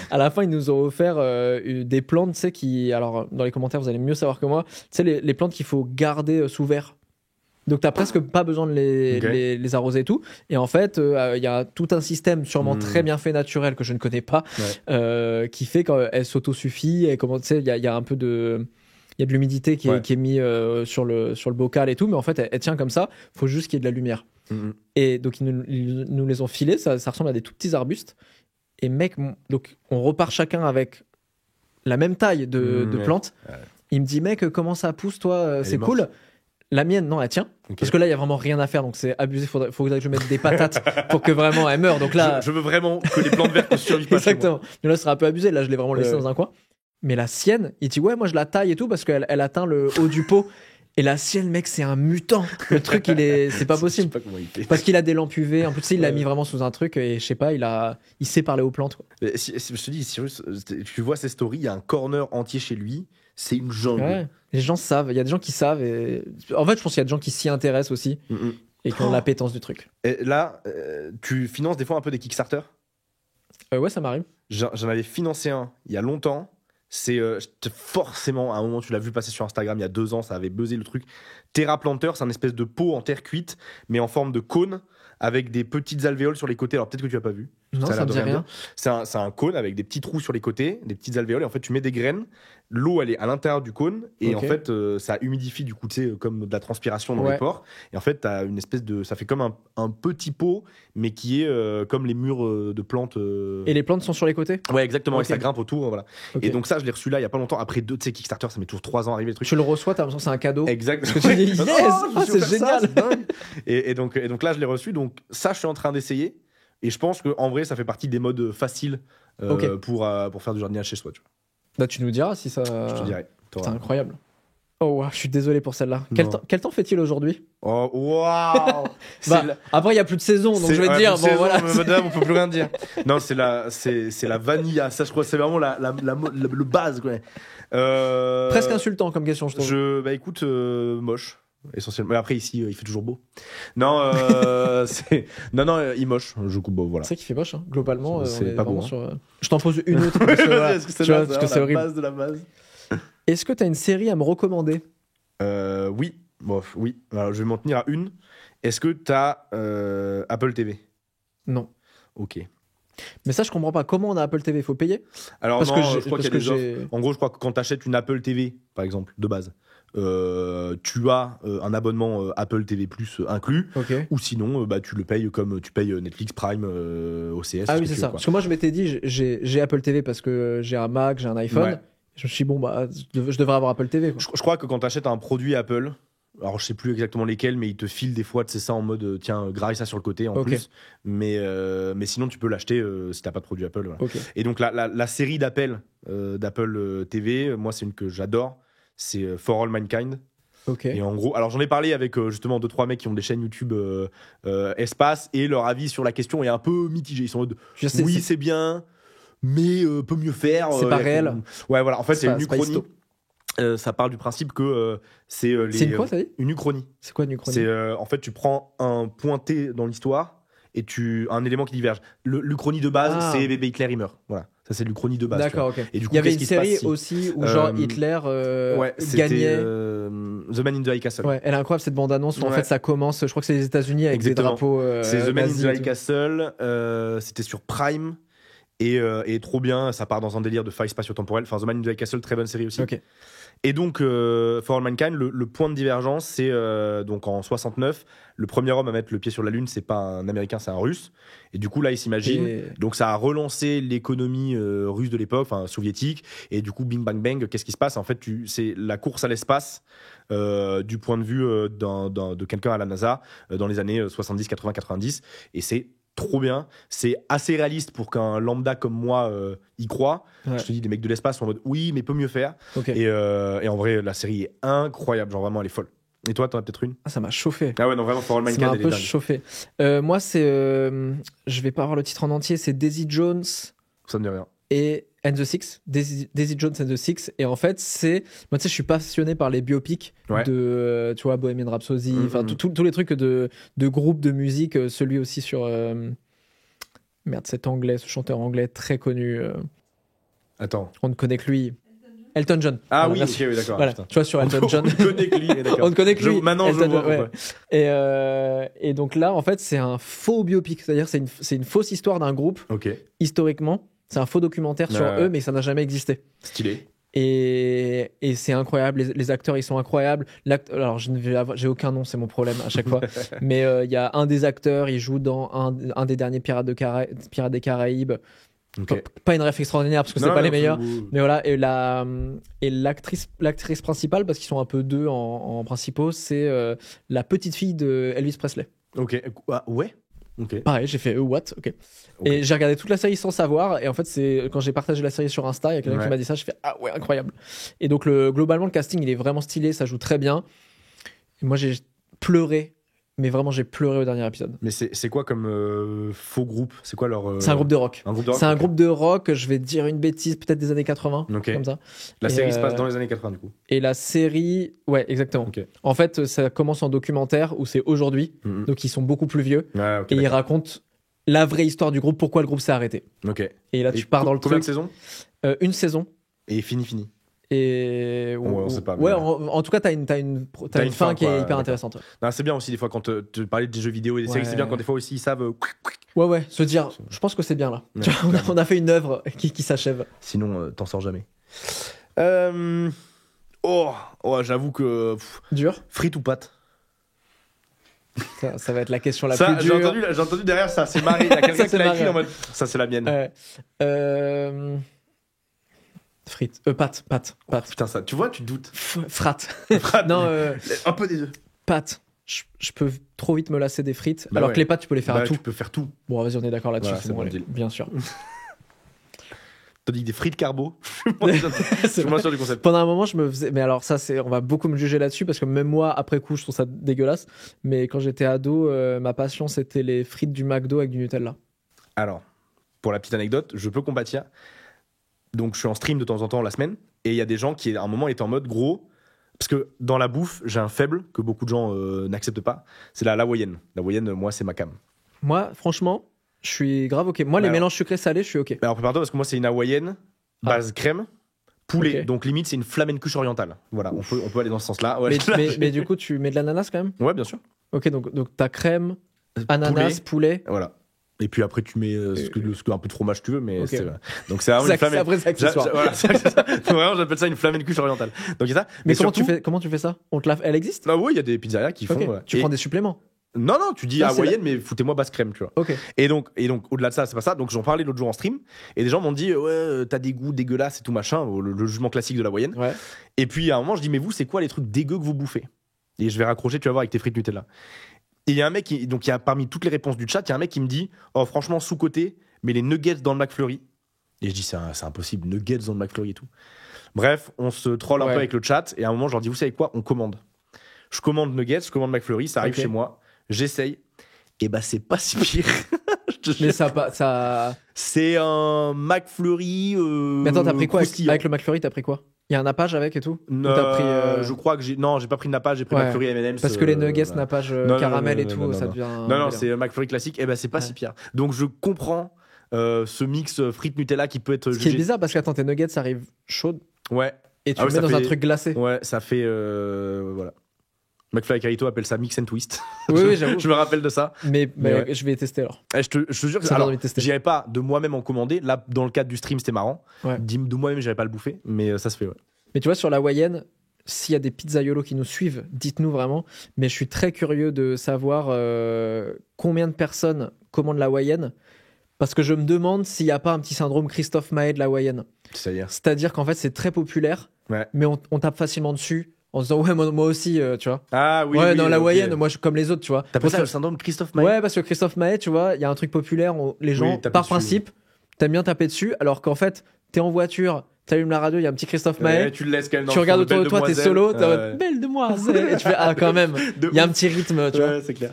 À la fin, ils nous ont offert des plantes, tu sais, qui. Alors, dans les commentaires, vous allez mieux savoir que moi. Tu sais, les plantes qu'il faut garder sous verre. Donc, t'as presque pas besoin de les arroser et tout. Et en fait, il y a tout un système sûrement très bien fait naturel que je ne connais pas, qui fait qu'elle s'autosuffit. Et comment, tu sais, il y a un peu de. Il y a de l'humidité qui est mis sur le bocal et tout, mais en fait, elle tient comme ça. Il faut juste qu'il y ait de la lumière. Et donc, ils nous les ont filés. Ça ressemble à des tout petits arbustes. Et mec, donc, on repart chacun avec la même taille de plantes. Ouais. Il me dit, mec, comment ça pousse, toi? C'est cool. La mienne, non, elle tient. Okay. Parce que là, il y a vraiment rien à faire, donc c'est abusé. Faudrait que je mette des patates pour que vraiment elle meure. Donc là, je veux vraiment que les plantes vertes ne survivent pas. Exactement. Mais là, ce serait un peu abusé. Là, je l'ai vraiment laissé dans un coin. Mais la sienne, il dit ouais, moi je la taille et tout parce qu'elle atteint le haut du pot. Et la sienne, mec, c'est un mutant. Le truc, c'est pas possible. Je sais pas comment il fait. Parce qu'il a des lampes UV. En plus, il l'a mis vraiment sous un truc et je sais pas, il sait parler aux plantes, quoi. Si je te dis, Cyrus, tu vois ses stories, il y a un corner entier chez lui. C'est une jungle. Ouais. Les gens savent. Il y a des gens qui savent. Et... En fait, je pense qu'il y a des gens qui s'y intéressent aussi et qui ont l'appétence du truc. Et là, tu finances des fois un peu des Kickstarter? Ouais, ça m'arrive. J'en avais financé un il y a longtemps. C'est forcément, à un moment, tu l'as vu passer sur Instagram il y a 2 ans, ça avait buzzé le truc. Terra Planter, c'est un espèce de pot en terre cuite, mais en forme de cône, avec des petites alvéoles sur les côtés. Alors peut-être que tu n'as pas vu. Non, a ça l'air me de dit rien rien. dire. C'est un cône avec des petits trous sur les côtés, des petites alvéoles. Et en fait, tu mets des graines. L'eau, elle est à l'intérieur du cône. Et Ok. en fait, ça humidifie, du coup, tu sais, comme de la transpiration dans Ouais. les pores. Et en fait, t'as une espèce de. Ça fait comme un petit pot, mais qui est comme les murs de plantes. Et les plantes sont sur les côtés? Ouais, exactement. Ok. Et ça grimpe autour. Voilà. Ok. Et donc, ça, je l'ai reçu là il y a pas longtemps. Après tu sais, Kickstarter, ça met toujours 3 ans à arriver le truc. Tu le reçois, t'as l'impression que c'est un cadeau. Exact. Parce que tu dis, yes, je me suis c'est offert ça, génial. c'est dingue. Et donc là, je l'ai reçu. Donc ça, je suis en train d'essayer. Et je pense qu'en vrai, ça fait partie des modes faciles Ok. pour faire du jardinage chez soi. Tu vois. Bah, tu nous diras si ça. Je te dirais. C'est incroyable. Oh, wow, je suis désolé pour celle-là. Non. Quel temps fait-il aujourd'hui? Oh, waouh. Bah, après, il n'y a plus de saison, donc je vais te dire, bon, voilà. Madame, on peut plus rien dire. Non, c'est la vanilla. Ça, je crois que c'est vraiment le base. Quoi. Presque insultant comme question, je trouve. Bah écoute, moche. Essentiellement. Mais après, ici, il fait toujours beau. Non, non, il moche. Je coupe beau, voilà. C'est vrai qu'il fait moche, hein. Globalement. C'est on est pas vraiment beau, hein. sur. Je t'en pose une autre. Parce que, voilà, Parce que c'est tu vois, la parce que c'est horrible. base de la base. Est-ce que tu as une série à me recommander? Oui. Bon, oui. Alors, je vais m'en tenir à une. Est-ce que tu as Apple TV? Non. Ok. Mais ça, je comprends pas. Comment on a Apple TV? Il faut payer? Alors, Parce non, que je crois qu'il y a des offres. En gros, je crois que quand tu achètes une Apple TV, par exemple, de base, tu as un abonnement Apple TV Plus inclus. Ok. Ou sinon, bah, tu le payes comme tu payes Netflix, Prime, OCS. Ah ce oui, que c'est tu ça. veux, quoi. Parce que moi, je m'étais dit, j'ai Apple TV parce que j'ai un Mac, j'ai un iPhone. Ouais. Je me suis dit, bon, bah, je devrais avoir Apple TV, quoi. Je crois que quand tu achètes un produit Apple, alors je sais plus exactement lesquels, mais ils te filent des fois, c'est ça en mode tiens, graille ça sur le côté en Ok. plus. Mais sinon, tu peux l'acheter si t'as pas de produit Apple. Voilà. Ok. Et donc la série d'Apple TV, moi c'est une que j'adore, c'est For All Mankind. Ok. Et en gros, alors j'en ai parlé avec justement 2-3 mecs qui ont des chaînes YouTube espace, et leur avis sur la question est un peu mitigé. Ils sont en mode Je sais, oui, c'est bien, mais peut mieux faire. C'est pas y a- réel. Ouais, voilà. En fait, c'est une c'est pas uchronie. histo. Ça part du principe que c'est les. C'est une quoi, t'as dit? Une uchronie. C'est quoi une uchronie? C'est en fait, tu prends un pointé dans l'histoire et un élément qui diverge. L'uchronie de base, Ah. c'est bébé Hitler il meurt. Voilà. Ça, c'est l'uchronie de base. D'accord, ok. Et du coup, Il y avait qu'est-ce une qui se passe série si- aussi où genre Hitler Ouais, c'était gagnait. The Man in the High Castle. Ouais, elle est incroyable cette bande-annonce où en Ouais. fait ça commence, je crois que c'est les États-Unis avec Exactement. des drapeaux. C'est The Man in nazis the et High tout. Castle. C'était sur Prime. Et trop bien, ça part dans un délire de faille spatio-temporelle. Enfin, The Man in the High Castle, très bonne série aussi. Ok. Et donc, For All Mankind, le point de divergence, c'est donc en 69, le premier homme à mettre le pied sur la Lune, c'est pas un Américain, c'est un Russe. Et du coup, là, il s'imagine. Et- Donc, ça a relancé l'économie russe de l'époque, enfin soviétique. Et du coup, bing, bang, bang, qu'est-ce qui se passe? En fait, c'est la course à l'espace du point de vue de quelqu'un à la NASA dans les années 70, 80, 90. Et c'est trop bien. C'est assez réaliste pour qu'un lambda comme moi y croit. Ouais. Je te dis, des mecs de l'espace sont en mode oui, mais peut mieux faire. Ok. Et en vrai, la série est incroyable. Genre, vraiment, elle est folle. Et toi, t'en as peut-être une? Ah, ça m'a chauffé. Ah ouais, non, vraiment, For All Ça Mankind, m'a un elle est peu dingue. chauffé. Moi, c'est. Je vais pas avoir le titre en entier, c'est Daisy Jones Ça me dit rien. et And the Six. Daisy Jones and the Six. Et en fait, c'est. Moi, tu sais, je suis passionné par les biopics Ouais. de. Tu vois, Bohemian Rhapsody, enfin, Mhm. tous les trucs de groupes de musique. Celui aussi sur. Merde, cet anglais, ce chanteur anglais très connu. Attends. On ne connaît que lui. Elton John. Ah Voilà, oui, merci. ok, oui, d'accord. Voilà, putain. tu vois, sur Elton John. On connaît que lui, d'accord. On ne connaît que lui. Maintenant, je Elton vois John, ouais. pourquoi. Et donc là, en fait, c'est un faux biopic. C'est-à-dire, c'est une fausse histoire d'un groupe, Ok, historiquement. C'est un faux documentaire sur Ouais. eux, mais ça n'a jamais existé. stylé. Et c'est incroyable. Les acteurs, ils sont incroyables. Alors, j'ai aucun nom, c'est mon problème à chaque fois. Mais il y a un des acteurs, il joue dans un des derniers Pirates des Caraïbes. Ok. Pas une ref extraordinaire parce que c'est Non, pas non, les meilleurs. absolument. Mais voilà, et l'actrice principale, parce qu'ils sont un peu deux en principaux, c'est la petite fille de Elvis Presley. Ok, ah, ouais. Ok. Pareil, j'ai fait what? Ok. Ok. Et j'ai regardé toute la série sans savoir. Et en fait, c'est quand j'ai partagé la série sur Insta, il y a quelqu'un Ouais. qui m'a dit ça. Je fais ah ouais, incroyable. Et donc, globalement, le casting, il est vraiment stylé, ça joue très bien. Et moi, j'ai pleuré, mais vraiment, j'ai pleuré au dernier épisode. Mais c'est quoi comme faux groupe? C'est quoi leur. C'est un groupe de rock. Un groupe de rock. C'est un ok. groupe de rock, je vais te dire une bêtise, peut-être des années 80, Ok. comme ça. La Et, série se passe dans les années 80, du coup. Et la série, ouais, exactement. Ok. En fait, ça commence en documentaire où c'est aujourd'hui, Mhm. donc ils sont beaucoup plus vieux, Ouais, ok. et ils d'accord. racontent la vraie histoire du groupe, pourquoi le groupe s'est arrêté. Ok. Et là, tu pars dans le Combien truc. de saisons? Une saison, Et fini. Et Ouais, on sait pas, ouais, mais- en tout cas, t'as une fin fin, qui est quoi, hyper d'accord. intéressante. Non, c'est bien aussi des fois quand tu parlais des jeux vidéo et des séries, c'est bien Ouais. quand des fois aussi ils savent. Ouais, se dire, je pense que c'est bien là. Ouais, Tu vois, clairement. on a fait une œuvre qui s'achève. Sinon, t'en sors jamais. Oh, j'avoue que Dur. frites ou pâtes. Ça va être la question la Ça, plus j'ai dure. entendu derrière ça, c'est marré. Il y a quelqu'un Ça, qui c'est l'a écrit marré. en mode ça, c'est la mienne. Ouais. Frites. Pâtes. Putain, ça, tu vois, tu te doutes. Fratte. Frate, Non, un peu des deux. pâtes. Je peux trop vite me lasser des frites. Bah alors ouais. que les pâtes, tu peux les faire Bah, à tout. tu peux faire tout. Bon, vas-y, on est d'accord là-dessus. Voilà, c'est c'est bon, bon allez, deal. bien sûr. T'as dit des frites carbo. Je suis moins sûr du concept. Pendant un moment, je me faisais. Mais alors, ça, on va beaucoup me juger là-dessus parce que même moi, après coup, je trouve ça dégueulasse. Mais quand j'étais ado, ma passion, c'était les frites du McDo avec du Nutella. Alors, pour la petite anecdote, je peux compatir. Donc, je suis en stream de temps en temps la semaine. Et il y a des gens qui, à un moment, étaient en mode gros. Parce que dans la bouffe, j'ai un faible que beaucoup de gens n'acceptent pas. C'est la hawaïenne. La hawaïenne, moi, c'est ma cam. Moi, franchement, je suis grave OK. Moi, les Alors- mélanges sucrés-salés, je suis OK. Alors, prépare-toi parce que moi, c'est une hawaïenne, base crème, poulet. Ok. Donc, limite, c'est une flamencuche orientale. Voilà, on peut aller dans ce sens-là. Ouais, Mais du coup, tu mets de l'ananas quand même? ouais, bien sûr. OK, donc t'as crème, ananas, poulet. Voilà. Et puis après, tu mets un peu de fromage tu veux, mais Ok. donc c'est vraiment une C'est après, c'est accessoire. Voilà, c'est ça. Vraiment, j'appelle ça une flamencuche orientale. Donc il y a ça. Mais comment surtout- tu fais ça? On te la... Elle existe? Ah oui, il y a des pizzerias qui Ok. font. ouais. Tu Et- prends des suppléments. Non, tu dis Ah, c'est hawaïenne, mais foutez-moi basse crème, tu vois. OK. Et donc, au-delà de ça, c'est pas ça. Donc j'en parlais l'autre jour en stream, et des gens m'ont dit ouais, t'as des goûts dégueulasses et tout machin, le jugement classique de la hawaïenne. Ouais. Et puis à un moment, je dis mais vous, c'est quoi les trucs dégueux que vous bouffez? Et je vais raccrocher, tu vas voir, avec tes frites Nutella. Et il y a un mec, donc il y a parmi toutes les réponses du chat, il y a un mec qui me dit oh franchement sous-côté, mais les nuggets dans le McFlurry. Et je dis c'est impossible, nuggets dans le McFlurry et tout. Bref, on se troll un Ouais. peu avec le chat, et à un moment, je leur dis vous savez quoi, on commande. Je commande nuggets, je commande McFlurry, ça arrive Ok. chez moi, j'essaye, et bah c'est pas si pire. Je te jure. Mais ça. C'est un McFlurry. Mais attends, t'as pris quoi croustillant. avec le McFlurry? T'as pris quoi? Il y a un nappage avec et tout? Ou Non, t'as pris, je crois que j'ai pas pris de nappage, j'ai pris Ouais. McFlurry M&M's. Parce que les nuggets, voilà. nappage non, caramel non, et tout, non, ça non. devient. Non, c'est McFlurry classique. Et ben c'est pas Ouais. si pire. Donc je comprends ce mix frites Nutella qui peut être Ce qui est jugé. bizarre parce que attends, tes nuggets arrivent chaudes Ouais, et tu Ah ouais, le mets ça dans un fait- truc glacé. ouais, ça fait voilà. McFly et Carito appellent ça mix and twist. Oui, j'avoue. Je me rappelle de ça. Mais ouais. je vais tester alors. Et je te jure que Ça donne alors, envie de tester. j'irai pas de moi-même en commander. Là, dans le cadre du stream, c'était marrant. Ouais. De moi-même, j'irai pas le bouffer, mais ça se fait. Ouais. Mais tu vois, sur la hawaïenne, s'il y a des pizzaiolos qui nous suivent, dites-nous vraiment. Mais je suis très curieux de savoir combien de personnes commandent la hawaïenne. Parce que je me demande s'il n'y a pas un petit syndrome Christophe Maé de la hawaïenne. C'est-à-dire. C'est-à-dire qu'en fait, c'est très populaire, Ouais. mais on tape facilement dessus en se disant ouais, moi aussi, tu vois. Ah oui. ouais, oui, dans la ok. hawaïenne, moi, comme les autres, tu vois. T'appelles Pour ça ça- le syndrome Christophe Maé? Ouais, parce que Christophe Maé, tu vois, il y a un truc populaire, les gens, taper par dessus. principe, t'aimes bien taper dessus, alors qu'en fait, t'es en voiture, t'allumes la radio, il y a un petit Christophe Maé, Ouais, tu le laisses quand même dans tu le regardes fond, autour de belle toi, t'es demoiselle. solo, t'es en mode, Ouais. belle demoiselle, et tu fais, ah, quand même, De il y a un ouf. petit rythme, tu vois. Ouais, c'est clair.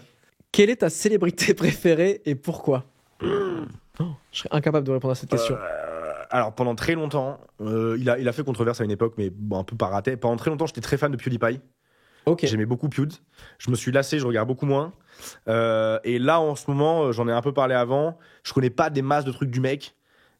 Quelle est ta célébrité préférée et pourquoi? Oh, je serais incapable de répondre à cette question. Alors pendant très longtemps, il a fait controverse à une époque, mais bon, un peu par raté. Pendant très longtemps, j'étais très fan de PewDiePie. Ok. J'aimais beaucoup Pewd. Je me suis lassé, je regarde beaucoup moins. Et là, en ce moment, j'en ai un peu parlé avant. Je connais pas des masses de trucs du mec,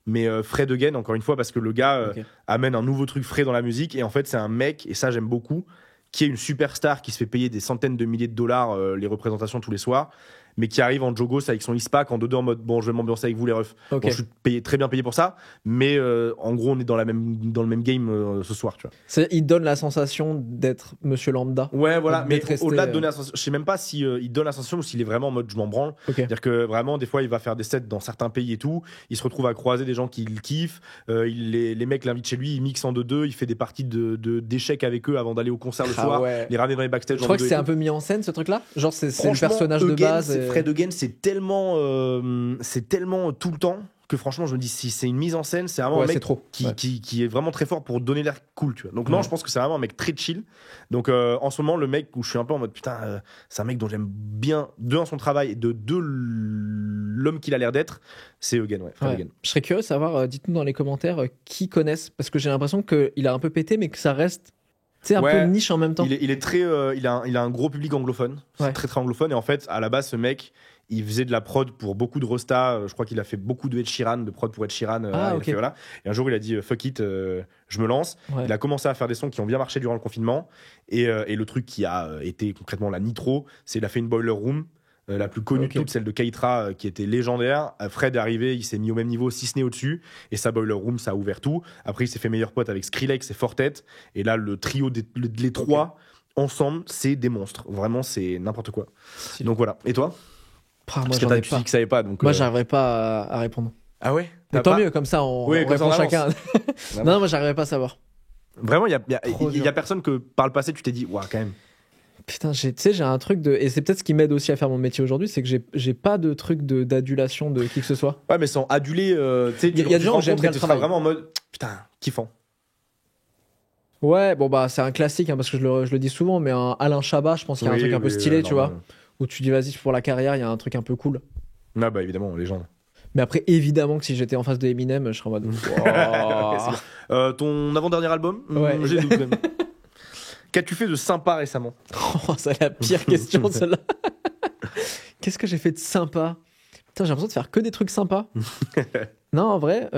mais Fred Again, encore une fois, parce que le gars Ok. amène un nouveau truc frais dans la musique. Et en fait, c'est un mec, et ça j'aime beaucoup, qui est une superstar qui se fait payer des centaines de milliers de dollars les représentations tous les soirs, mais qui arrive en jogos avec son X-Pack en dedans en mode bon, je vais m'ambiancer avec vous les refs. Ok. Bon, je suis très bien payé pour ça, mais en gros, on est dans le même game ce soir, tu vois. Il donne la sensation d'être Monsieur Lambda. Ouais, voilà, Donc, mais d'être resté, au-delà de donner la sensation, je sais même pas si il donne la sensation ou s'il est vraiment en mode je m'en branle. Ok. C'est-à-dire que vraiment, des fois, il va faire des sets dans certains pays et tout. Il se retrouve à croiser des gens qui le kiffent. Les mecs l'invitent chez lui, il mixe en 2-2, il fait des parties d'échecs avec eux avant d'aller au concert le Ah soir. ouais. Les ramener dans les backstage. Je crois que c'est un peu mis en scène ce truc-là. Genre c'est le Franchement, personnage de Again, base. et- Fred Again, c'est tellement tout le temps que franchement, je me dis si c'est une mise en scène, c'est vraiment Ouais, un mec c'est trop. qui, Ouais. qui est vraiment très fort pour donner l'air cool, tu vois. Donc non, Ouais. je pense que c'est vraiment un mec très chill. Donc en ce moment, le mec où je suis un peu en mode putain, c'est un mec dont j'aime bien de son travail et de l'homme qu'il a l'air d'être, c'est Again, ouais, Fred Ouais. Again. Je serais curieux de savoir, dites-nous dans les commentaires qui connaissent, parce que j'ai l'impression qu'il a un peu pété, mais que ça reste sais, un Ouais, peu niche en même temps. il est très, il a un gros public anglophone. C'est Ouais. très très anglophone. Et en fait, à la base, ce mec, il faisait de la prod pour beaucoup de restas. Je crois qu'il a fait beaucoup de Ed Sheeran, de prod pour Ed Sheeran. Ah, il a ok. fait, voilà. Et un jour, il a dit fuck it, je me lance. Ouais. Il a commencé à faire des sons qui ont bien marché durant le confinement. Et le truc qui a été concrètement la nitro, c'est qu'il a fait une Boiler Room. La plus connue Ok. de toutes, celle de Keitra, qui était légendaire. Fred est arrivé, il s'est mis au même niveau, si ce n'est au-dessus. Et sa Boiler Room, ça a ouvert tout. Après, il s'est fait meilleur pote avec Skrillex et Fortet. Et là, le trio les trois ensemble, c'est des monstres. Vraiment, c'est n'importe quoi. Stylé. Donc voilà. Et toi? Moi, Parce que j'en ai tu pas. dis que ça savais pas. Donc, Moi, j'arriverais pas à répondre. Ah ouais? Mais T'as tant pas mieux, comme ça, on Oui, comme ça, répond on chacun. avance. Non, moi, j'arriverais pas à savoir. Vraiment, il Trop y dur. a personne que par le passé, tu t'es dit, ouah, quand même. Putain, tu sais, j'ai un truc de. Et c'est peut-être ce qui m'aide aussi à faire mon métier aujourd'hui, c'est que j'ai pas de truc d'adulation de qui que ce soit. Ouais, mais sans aduler, tu sais, Il y a des gens que j'aime bien le tu seras travail. vraiment en mode, putain, kiffant. Ouais, bon, bah, c'est un classique, hein, parce que je le dis souvent, mais un Alain Chabat, je pense qu'il y a un truc un peu stylé, tu vois, où tu dis, vas-y, pour la carrière, il y a un truc un peu cool. Ah, bah, évidemment, légende. Mais après, évidemment que si j'étais en face de Eminem, je serais en mode. Wow. Ton avant-dernier album? Ouais. J'ai le doute, même. Qu'as-tu fait de sympa récemment? Oh, c'est la pire question, celle-là. Qu'est-ce que j'ai fait de sympa? Putain, j'ai l'impression de faire que des trucs sympas. Non, en vrai,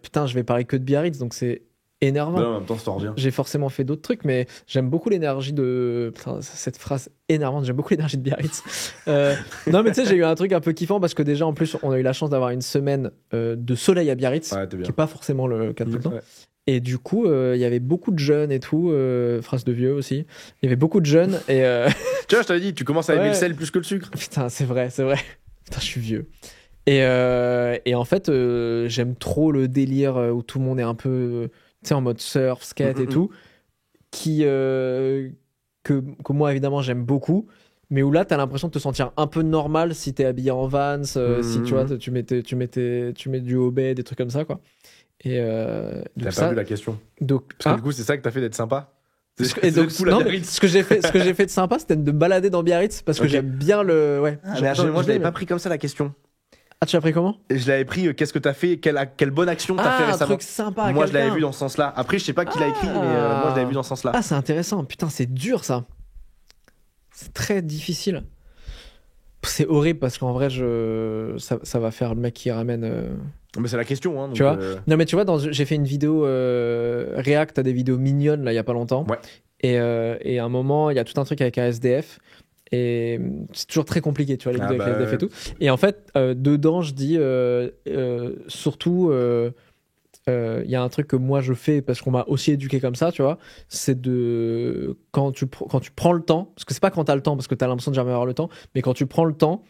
putain, je vais parler que de Biarritz, donc c'est énervant. Bah non, en même temps, ça t'en revient. J'ai forcément fait d'autres trucs, mais j'aime beaucoup l'énergie de. Putain, cette phrase énervante, j'aime beaucoup l'énergie de Biarritz. Non, mais tu sais, j'ai eu un truc un peu kiffant parce que déjà, en plus, on a eu la chance d'avoir une semaine de soleil à Biarritz, Ouais, t'es bien. qui n'est pas forcément le cas tout le temps. Ouais. Et du coup, il y avait beaucoup de jeunes et tout, phrase de vieux aussi. Il y avait beaucoup de jeunes et. Tu vois, je t'avais dit, tu commences à aimer Ouais. le sel plus que le sucre. Putain, c'est vrai, c'est vrai. Putain, je suis vieux. Et en fait, j'aime trop le délire où tout le monde est un peu, tu sais, en mode surf, skate et tout, que moi, évidemment, j'aime beaucoup, mais où là, t'as l'impression de te sentir un peu normal si t'es habillé en Vans, si tu vois, tu mets du Obey, des trucs comme ça, quoi. Et T'as donc pas vu la question. donc, Parce que du coup, c'est ça que t'as fait d'être sympa. et donc, fou, la non, mais Biarritz. ce que j'ai fait de sympa, c'était de me balader dans Biarritz parce que Ok. j'aime bien le. Ouais. Ah, mais attends, mais moi, je l'avais l'avais pas pris comme ça la question. Ah, tu l'as pris comment? Et je l'avais pris, qu'est-ce que t'as fait, quelle bonne action t'as fait Ah, un récemment. truc sympa. à Moi, je l'avais quelqu'un. vu dans ce sens-là. Après, je sais pas qui l'a écrit, mais moi, je l'avais vu dans ce sens-là. Ah, c'est intéressant. Putain, c'est dur ça. C'est très difficile. C'est horrible parce qu'en vrai, ça va faire le mec qui ramène. Mais c'est la question, hein. Donc, Tu vois Non, mais tu vois, j'ai fait une vidéo React à des vidéos mignonnes là, il y a pas longtemps. Ouais. Et à un moment, il y a tout un truc avec un SDF. Et c'est toujours très compliqué, tu vois, les vidéos avec les SDF et tout. Et en fait, dedans, je dis surtout. Il y a un truc que moi je fais parce qu'on m'a aussi éduqué comme ça, tu vois, c'est de quand tu prends le temps, parce que c'est pas quand t'as le temps parce que t'as l'impression de jamais avoir le temps, mais quand tu prends le temps,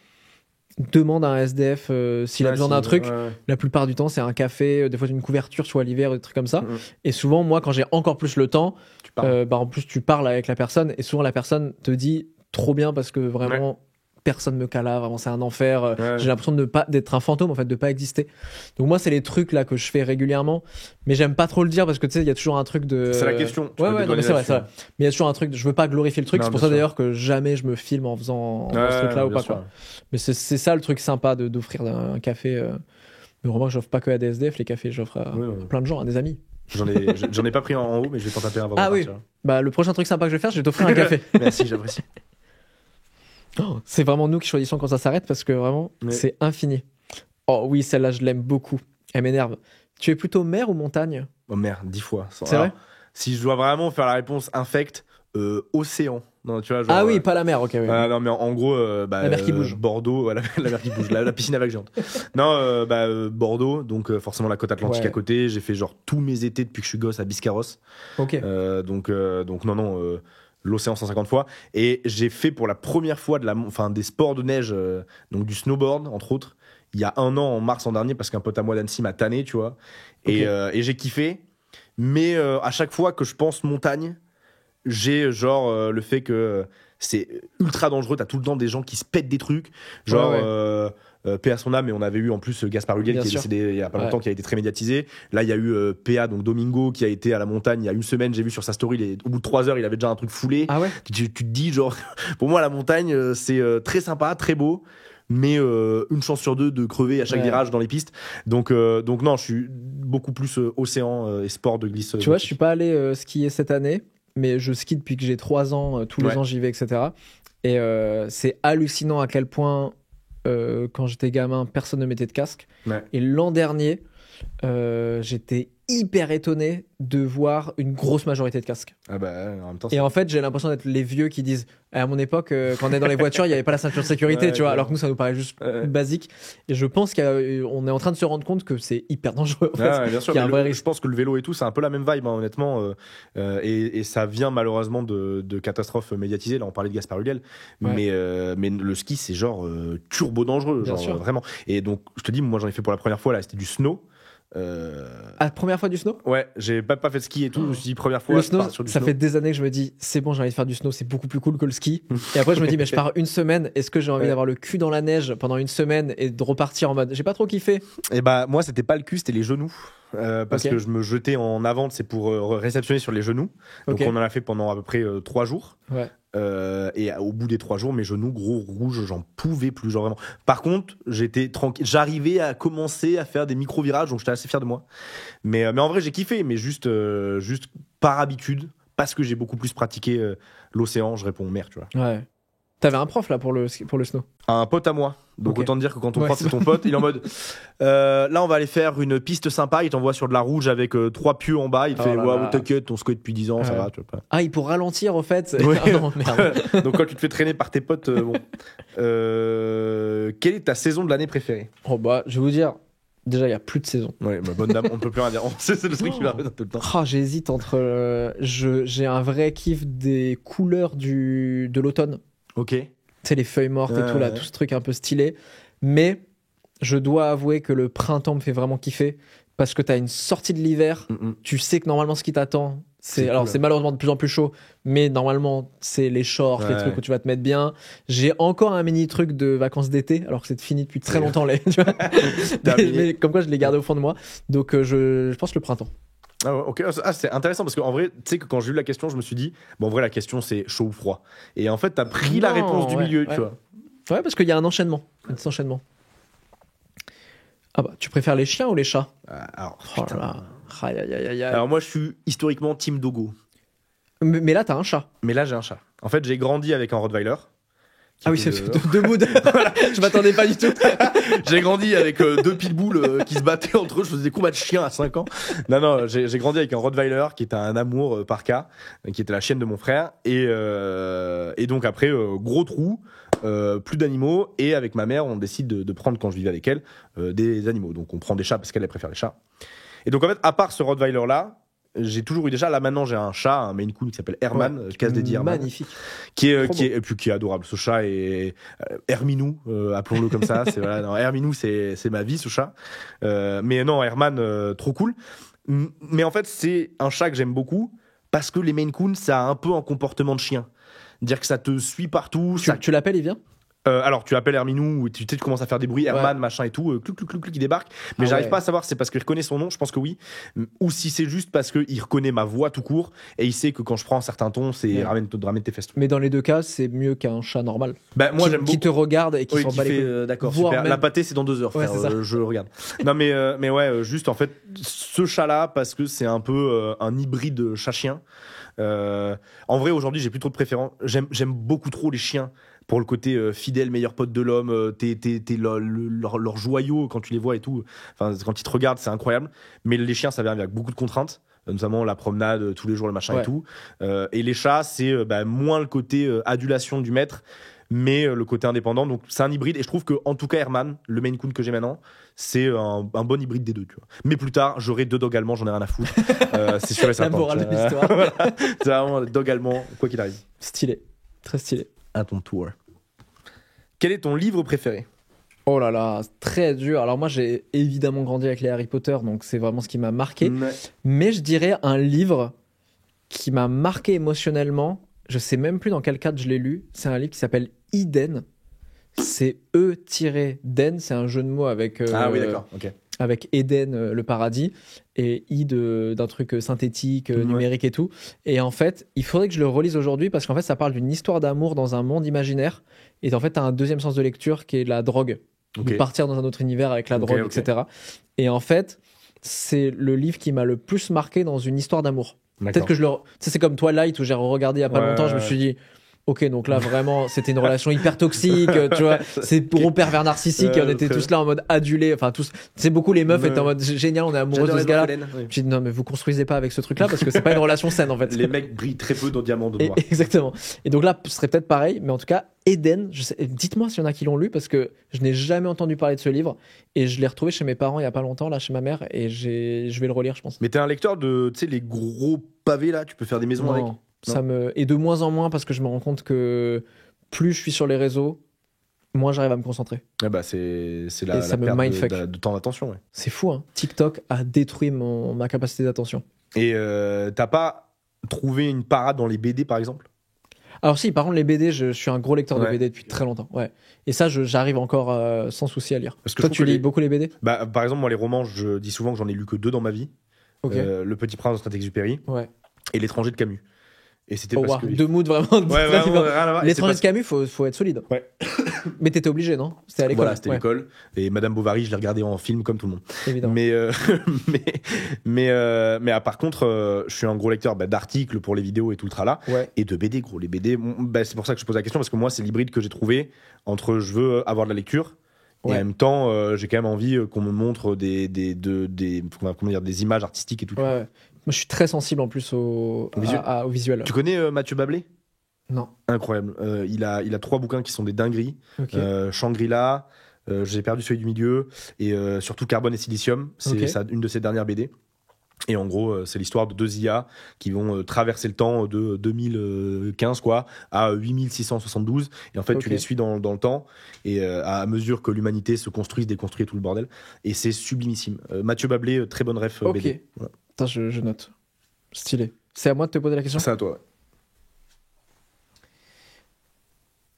demande à un SDF s'il a besoin d'un truc. La plupart du temps c'est un café, des fois une couverture, soit l'hiver, des trucs comme ça. Et souvent moi quand j'ai encore plus le temps, Tu parles. en plus tu parles avec la personne et souvent la personne te dit trop bien parce que vraiment personne me cala, vraiment c'est un enfer. J'ai l'impression d'être un fantôme en fait, de pas exister. Donc moi c'est les trucs là que je fais régulièrement, mais j'aime pas trop le dire parce que tu sais il y a toujours un truc de. C'est la question. Tu Ouais peux ouais non, mais dédouaner c'est vrai, là-dessus. c'est vrai. Mais il y a toujours un truc, je veux pas glorifier le truc, Non, c'est pour bien ça sûr. d'ailleurs que jamais je me filme en faisant ce truc là ou Ouais, pas bien quoi. sûr. Mais c'est ça le truc sympa d'offrir un café. Mais vraiment j'offre pas que à des SDF les cafés, j'offre à Ouais, ouais. plein de gens, à des amis. J'en ai pas pris en haut, mais je vais t'en taper un avant Ah de oui. partir. Bah le prochain truc sympa que je vais faire, je vais t'offrir un café. Merci, j'apprécie. Oh, c'est vraiment nous qui choisissons quand ça s'arrête parce que vraiment, Ouais. c'est infini. Oh oui, celle-là, je l'aime beaucoup. Elle m'énerve. Tu es plutôt mer ou montagne? Oh merde, 10 fois. C'est vrai? Si je dois vraiment faire la réponse infecte, océan. Non, tu vois, genre, Ah oui, pas la mer, ok. Oui. non, mais en gros, La mer qui bouge. Bordeaux, ouais, la mer qui bouge, la piscine à vagues géantes. Non, Bordeaux, donc forcément la côte atlantique Ouais. à côté. J'ai fait genre tous mes étés depuis que je suis gosse à Biscarrosse. Ok. Donc non, l'océan 150 fois. Et j'ai fait pour la première fois des sports de neige, donc du snowboard, entre autres, il y a un an, en mars en dernier, parce qu'un pote à moi d'Annecy m'a tanné, tu vois. Et j'ai kiffé. Mais à chaque fois que je pense montagne, j'ai genre le fait que c'est ultra dangereux. T'as tout le temps des gens qui se pètent des trucs. Genre, paix à son âme, et on avait eu en plus Gaspard Huliel Bien qui est sûr. décédé il y a pas longtemps, qui a été très médiatisé. Là, il y a eu PA, donc Domingo, qui a été à la montagne il y a une semaine. J'ai vu sur sa story, au bout de 3 heures, il avait déjà un truc foulé. Ah ouais? Tu te dis, genre, pour moi, la montagne, c'est très sympa, très beau, mais une chance sur deux de crever à chaque Ouais. virage dans les pistes. Donc non, je suis beaucoup plus océan et sport de glisse. Tu vois, je suis pas allé skier cette année, mais je skie depuis que j'ai 3 ans. Tous les Ouais. ans, j'y vais, etc. Et c'est hallucinant à quel point, quand j'étais gamin, personne ne mettait de casque. Ouais. Et l'an dernier, j'étais hyper étonné de voir une grosse majorité de casques. Ah bah, en même temps, Et en fait, j'ai l'impression d'être les vieux qui disent à mon époque, quand on est dans les voitures, il n'y avait pas la ceinture de sécurité, Ouais, tu vois, clairement. alors que nous, ça nous paraît juste Ouais. basique. Et je pense qu'on est en train de se rendre compte que c'est hyper dangereux. En fait. Ouais, bien sûr, qu'il y a mais un vrai je risque. pense que le vélo et tout, c'est un peu la même vibe, hein, honnêtement. Et ça vient malheureusement de catastrophes médiatisées. Là, on parlait de Gaspard Ulliel. Ouais. Mais le ski, c'est genre turbo dangereux. Bien Genre, sûr. vraiment. Et donc, je te dis, moi, j'en ai fait pour la première fois, là, c'était du snow. Ah, première fois du snow? Ouais, j'ai pas fait de ski et tout. Je me suis dit, première fois, Le je snow, pars sur du ça snow. fait des années que je me dis, c'est bon, j'ai envie de faire du snow, c'est beaucoup plus cool que le ski. Et après, je me dis, mais je pars une semaine, est-ce que j'ai envie Ouais. d'avoir le cul dans la neige pendant une semaine et de repartir en mode, j'ai pas trop kiffé. Et bah, moi, c'était pas le cul, c'était les genoux. Parce Ok. que je me jetais en avant, c'est pour réceptionner sur les genoux. Donc, Ok. on en a fait pendant à peu près 3 jours. Ouais. Et au bout des 3 jours, mes genoux gros rouges, j'en pouvais plus, genre vraiment. Par contre, j'étais tranquille, j'arrivais à commencer à faire des micro virages, donc j'étais assez fier de moi. Mais en vrai, j'ai kiffé, mais juste par habitude, parce que j'ai beaucoup plus pratiqué l'océan, je réponds mer, tu vois. Ouais. T'avais un prof là pour le snow. Un pote à moi, donc Ok. autant te dire que quand ton Ouais, prof c'est ton pote, il est en mode là on va aller faire une piste sympa, il t'envoie sur de la rouge avec 3 pieux en bas, il te Oh fait là waouh, là. t'inquiète, on se connaît depuis 10 ans, ça Ouais. va, tu vois pas. Ah, il pour ralentir au fait. Ouais. Ah non, merde. Donc quand tu te fais traîner par tes potes, bon. Quelle est ta saison de l'année préférée? Oh bah, je vais vous dire, déjà, il y a plus de saison. Ouais, bah, bonne dame, on ne peut plus rien dire. C'est le truc qui va revenir tout le temps. Ah, j'hésite entre. J'ai un vrai kiff des couleurs de l'automne. Ok. Tu sais, les feuilles mortes et tout, là, Ouais. tout ce truc un peu stylé. Mais je dois avouer que le printemps me fait vraiment kiffer parce que tu as une sortie de l'hiver. Tu sais que normalement, ce qui t'attend, C'est alors cool. c'est malheureusement de plus en plus chaud, mais normalement, c'est les shorts, les Ouais. trucs où tu vas te mettre bien. J'ai encore un mini truc de vacances d'été, alors que c'est fini depuis très C'est- longtemps. Tu vois. Terminé. mais comme quoi, je l'ai gardé au fond de moi. Donc, je pense le printemps. Ah, ouais, ok. Ah, c'est intéressant parce qu'en vrai, tu sais que quand j'ai eu la question, je me suis dit, bon, en vrai, la question c'est chaud ou froid. Et en fait, t'as pris la Non, réponse du ouais, milieu, ouais. tu vois. Ouais, parce qu'il y a un enchaînement. Un petit enchaînement. Ah bah, tu préfères les chiens ou les chats? Alors, Oh putain. là là. Aïe, aïe, aïe, aïe, aïe. Alors, moi, je suis historiquement team Dogo. Mais là, t'as un chat. Mais là, j'ai un chat. En fait, j'ai grandi avec un Rottweiler. qui Ah oui, était c'est de- deux moods. Je m'attendais pas du tout. J'ai grandi avec 2 pitbulls qui se battaient entre eux. Je faisais des combats de chiens à 5 ans. Non, j'ai grandi avec un Rottweiler qui était un amour par cas, qui était la chienne de mon frère. Et donc après, gros trou, plus d'animaux. Et avec ma mère, on décide de prendre, quand je vivais avec elle, des animaux. Donc on prend des chats parce qu'elle préfère les chats. Et donc en fait, à part ce Rottweiler-là, j'ai toujours eu des chats. Là maintenant, j'ai un chat, un Maine Coon qui s'appelle Herman, casse dédié Herman. Magnifique. Et puis qui est adorable. Ce chat est Herminou, appelons-le comme ça. C'est voilà, non, Herminou, c'est ma vie, ce chat. Mais non, Herman, trop cool. Mais en fait, c'est un chat que j'aime beaucoup parce que les Maine Coon, ça a un peu un comportement de chien. Dire que ça te suit partout. Tu l'appelles, il vient? Alors, tu appelles Herminou, ou tu sais, tu commences à faire des bruits, Herman, machin et tout, clouc, clouc, clouc, clouc, il débarque. Mais Ah j'arrive ouais. pas à savoir si c'est parce qu'il reconnaît son nom, je pense que oui. Ou si c'est juste parce qu'il reconnaît ma voix tout court et il sait que quand je prends un certain ton, c'est Ouais. ramène tes fesses. Mais dans les deux cas, c'est mieux qu'un chat normal. Bah, moi, j'aime beaucoup. Qui te regarde et qui Oui, s'en qui bat les fait, couilles. d'accord, Voire super. même- La pâtée, c'est dans 2 heures, Ouais, frère. c'est ça. Je regarde. Non, mais ouais, juste en fait, ce chat-là, parce que c'est un peu un hybride chat-chien. En vrai, aujourd'hui, j'ai plus trop de préférence. J'aime beaucoup trop les chiens pour le côté fidèle, meilleur pote de l'homme. T'es leur joyau quand tu les vois et tout. Enfin, quand ils te regardent, c'est incroyable. Mais les chiens, ça vient avec beaucoup de contraintes. Notamment la promenade tous les jours, le machin Ouais. et tout. Et les chats, c'est moins le côté adulation du maître, mais le côté indépendant. Donc c'est un hybride. Et je trouve que, en tout cas, Herman, le Maine Coon que j'ai maintenant, c'est un bon hybride des deux. Tu vois. Mais plus tard, j'aurai 2 dogs allemands, j'en ai rien à foutre. C'est sûr et La certain. morale de tu vois. l'histoire. Voilà. C'est vraiment un dog allemand, quoi qu'il arrive. Stylé. Très stylé. À ton tour. Quel est ton livre préféré? Oh là là, très dur. Alors moi, j'ai évidemment grandi avec les Harry Potter, donc c'est vraiment ce qui m'a marqué. Ouais. Mais je dirais un livre qui m'a marqué émotionnellement. Je sais même plus dans quel cadre je l'ai lu. C'est un livre qui s'appelle Eden. C'est E-Den. C'est un jeu de mots avec, Ah oui, d'accord. Ok. avec Eden, le paradis, et d'un truc synthétique, Ouais. numérique et tout. Et en fait, il faudrait que je le relise aujourd'hui parce qu'en fait, ça parle d'une histoire d'amour dans un monde imaginaire. Et en fait, tu as un deuxième sens de lecture qui est la drogue. Ok. De partir dans un autre univers avec la Ok, drogue, ok. etc. Et en fait, c'est le livre qui m'a le plus marqué dans une histoire d'amour. Peut-être que tu sais, c'est comme Twilight où j'ai regardé il y a pas longtemps, je me suis dit, ok, donc là vraiment, c'était une relation hyper toxique, tu vois, c'est gros pervers narcissique, on était tous là en mode adulés, enfin tous, c'est beaucoup les meufs étaient en mode génial, on est amoureux de ce gars-là. J'ai dit non, mais vous construisez pas avec ce truc-là parce que c'est pas une relation saine en fait. Les mecs brillent très peu dans Diamant de Noir. Exactement. Et donc là, ce serait peut-être pareil, mais en tout cas, Eden, dites-moi s'il y en a qui l'ont lu parce que je n'ai jamais entendu parler de ce livre et je l'ai retrouvé chez mes parents il y a pas longtemps, là chez ma mère, et je vais le relire, je pense. Mais t'es un lecteur de, tu sais, les gros pavés là, tu peux faire des maisons avec. Et de moins en moins parce que je me rends compte que plus je suis sur les réseaux, moins j'arrive à me concentrer. Ah bah c'est la me perte mindfuck. de temps d'attention. Ouais. C'est fou, hein. TikTok a détruit ma capacité d'attention. Et t'as pas trouvé une parade dans les BD par exemple? Alors si, par contre les BD, je suis un gros lecteur de BD depuis très longtemps. Ouais. Et ça, j'arrive encore sans souci à lire. Parce que toi, tu lis beaucoup les BD? Bah, par exemple, moi les romans, je dis souvent que j'en ai lu que 2 dans ma vie. Okay. Le Petit Prince de Saint-Exupéry et L'étranger de Camus. Et c'était parce que... Deux moods vraiment différents. L'étranger de Camus, faut être solide. Ouais. Mais t'étais obligé, non? C'était à l'école. Voilà, c'était l'école. Et Madame Bovary, je l'ai regardé en film comme tout le monde. Évidemment. Mais par contre, je suis un gros lecteur d'articles pour les vidéos et tout le tralala. Et de BD, gros. Les BD, c'est pour ça que je pose la question, parce que moi, c'est l'hybride que j'ai trouvé entre je veux avoir de la lecture et en même temps, j'ai quand même envie qu'on me montre des images artistiques et tout. Ouais. Moi, je suis très sensible en plus au visuel. Tu connais Mathieu Bablé? Non. Incroyable. Il a 3 bouquins qui sont des dingueries. Okay. Shangri-La, j'ai perdu celui du milieu, et surtout Carbone et Silicium. C'est une de ses dernières BD. Et en gros, c'est l'histoire de 2 IA qui vont traverser le temps de 2015 à 8672. Et en fait, tu les suis dans le temps, et à mesure que l'humanité se construit, se déconstruit et tout le bordel. Et c'est sublimissime. Mathieu Bablé, très bonne ref BD. Voilà. Attends, je note. Stylé. C'est à moi de te poser la question? C'est à toi.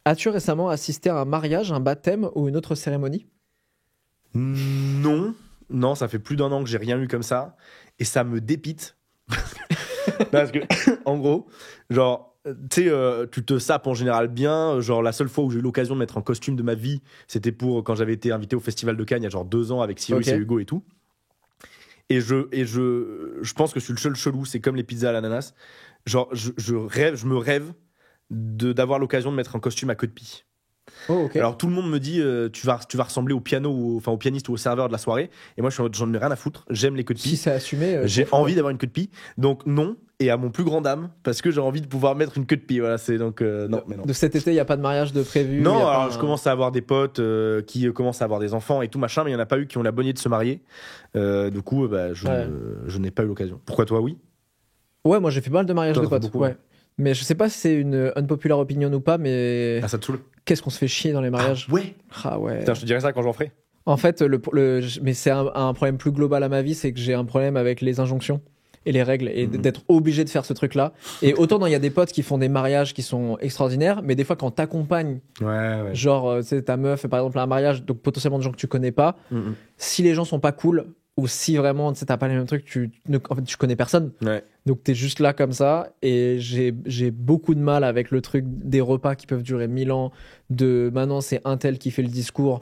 As-tu récemment assisté à un mariage, un baptême ou une autre cérémonie? Non, ça fait plus d'1 an que j'ai rien eu comme ça. Et ça me dépite. Parce que, en gros, genre, tu sais, tu te sapes en général bien. Genre, la seule fois où j'ai eu l'occasion de mettre un costume de ma vie, c'était pour quand j'avais été invité au Festival de Cannes il y a genre 2 ans avec Cyrus et Hugo et tout. Et je pense que je suis le seul chelou, c'est comme les pizzas à l'ananas. Genre, je me rêve d'avoir l'occasion de mettre un costume à queue de pie. Alors tout le monde me dit tu vas ressembler au pianiste ou au serveur de la soirée, et moi j'en ai rien à foutre, j'aime les queues de pie. Si c'est assumé, j'ai envie d'avoir une queue de pie, donc non, et à mon plus grand dame, parce que j'ai envie de pouvoir mettre une queue de pie. Voilà, c'est donc non. De cet été, il y a pas de mariage de prévu? Non, alors je commence à avoir des potes qui commencent à avoir des enfants et tout machin, mais il y en a pas eu qui ont la bonne idée de se marier. Du coup, je n'ai pas eu l'occasion. Pourquoi toi, oui? Ouais, moi j'ai fait pas mal de mariages de potes. Ouais. Mais je sais pas si c'est une unpopular opinion ou pas, mais. Ah, ça te saoule? Qu'est-ce qu'on se fait chier dans les mariages? Ah ouais. Putain, je te dirais ça quand j'en ferai. En fait, mais c'est un problème plus global à ma vie, c'est que j'ai un problème avec les injonctions et les règles, et d'être obligé de faire ce truc-là. Et autant il y a des potes qui font des mariages qui sont extraordinaires, mais des fois quand t'accompagnes, genre, tu sais, ta meuf, par exemple, à un mariage, donc potentiellement de gens que tu connais pas, si les gens sont pas cool, ou si vraiment, tu sais, t'as pas les mêmes trucs, en fait, tu connais personne. Donc t'es juste là comme ça, et j'ai beaucoup de mal avec le truc des repas qui peuvent durer 1000 ans, maintenant c'est un tel qui fait le discours.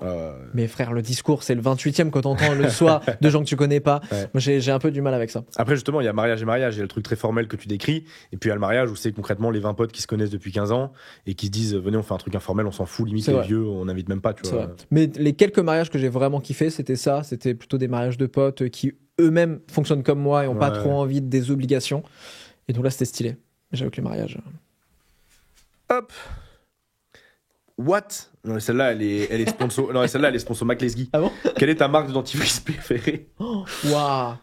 Mais frère, le discours, c'est le 28e quand t'entends le soir de gens que tu connais pas. Moi, j'ai un peu du mal avec ça. Après, justement, il y a mariage et mariage. Il y a le truc très formel que tu décris, et puis il y a le mariage où c'est concrètement les 20 potes qui se connaissent depuis 15 ans et qui se disent venez, on fait un truc informel, on s'en fout, limite les vieux, on n'invite même pas, tu vois. Mais les quelques mariages que j'ai vraiment kiffé, c'était plutôt des mariages de potes qui eux-mêmes fonctionnent comme moi et ont pas trop envie de des obligations. Et donc là, c'était stylé. J'avoue que les mariages. Hop. What? Non, mais celle-là, elle est sponsor. Non, celle-là, elle est sponsor McLesguy. Ah bon? Quelle est ta marque de dentifrice préférée? Waouh.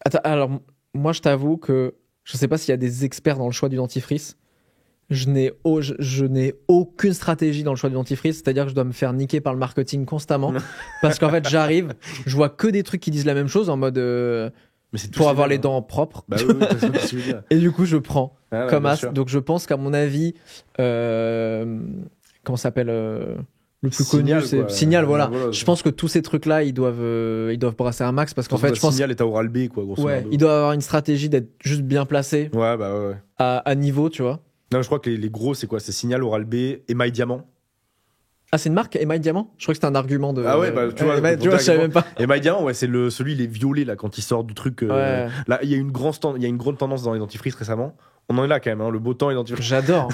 Attends, alors, moi, je t'avoue que je sais pas s'il y a des experts dans le choix du dentifrice. Je n'ai aucune stratégie dans le choix du dentifrice, c'est-à-dire que je dois me faire niquer par le marketing constamment. Parce qu'en fait, j'arrive, je vois que des trucs qui disent la même chose en mode. Pour avoir les dents propres. Bah oui, c'est ce que tu veux dire. Et du coup, je prends comme as. Sûr. Donc, je pense qu'à mon avis, comment ça s'appelle le plus Signal, connu, c'est quoi. Signal. Voilà. Je pense que tous ces trucs-là, ils doivent brasser un max parce qu'en fait, je pense. Signal est à Oral B, quoi. Grosso modo. Il doit avoir une stratégie d'être juste bien placé. Ouais. À niveau, tu vois. Non, je crois que les gros, c'est quoi? C'est Signal, Oral B et My Diamant. Ah, c'est une marque, Émail Diamant? Je crois que c'était un argument de. Ah ouais, bah, tu vois, tu vois, je savais même pas. Et My Diamant, ouais, c'est celui, il est violet, là, quand il sort du truc. Ouais. Là, il y a une grande tendance dans les dentifrices récemment. On en est là quand même, hein, le beau temps et dentifrice. J'adore.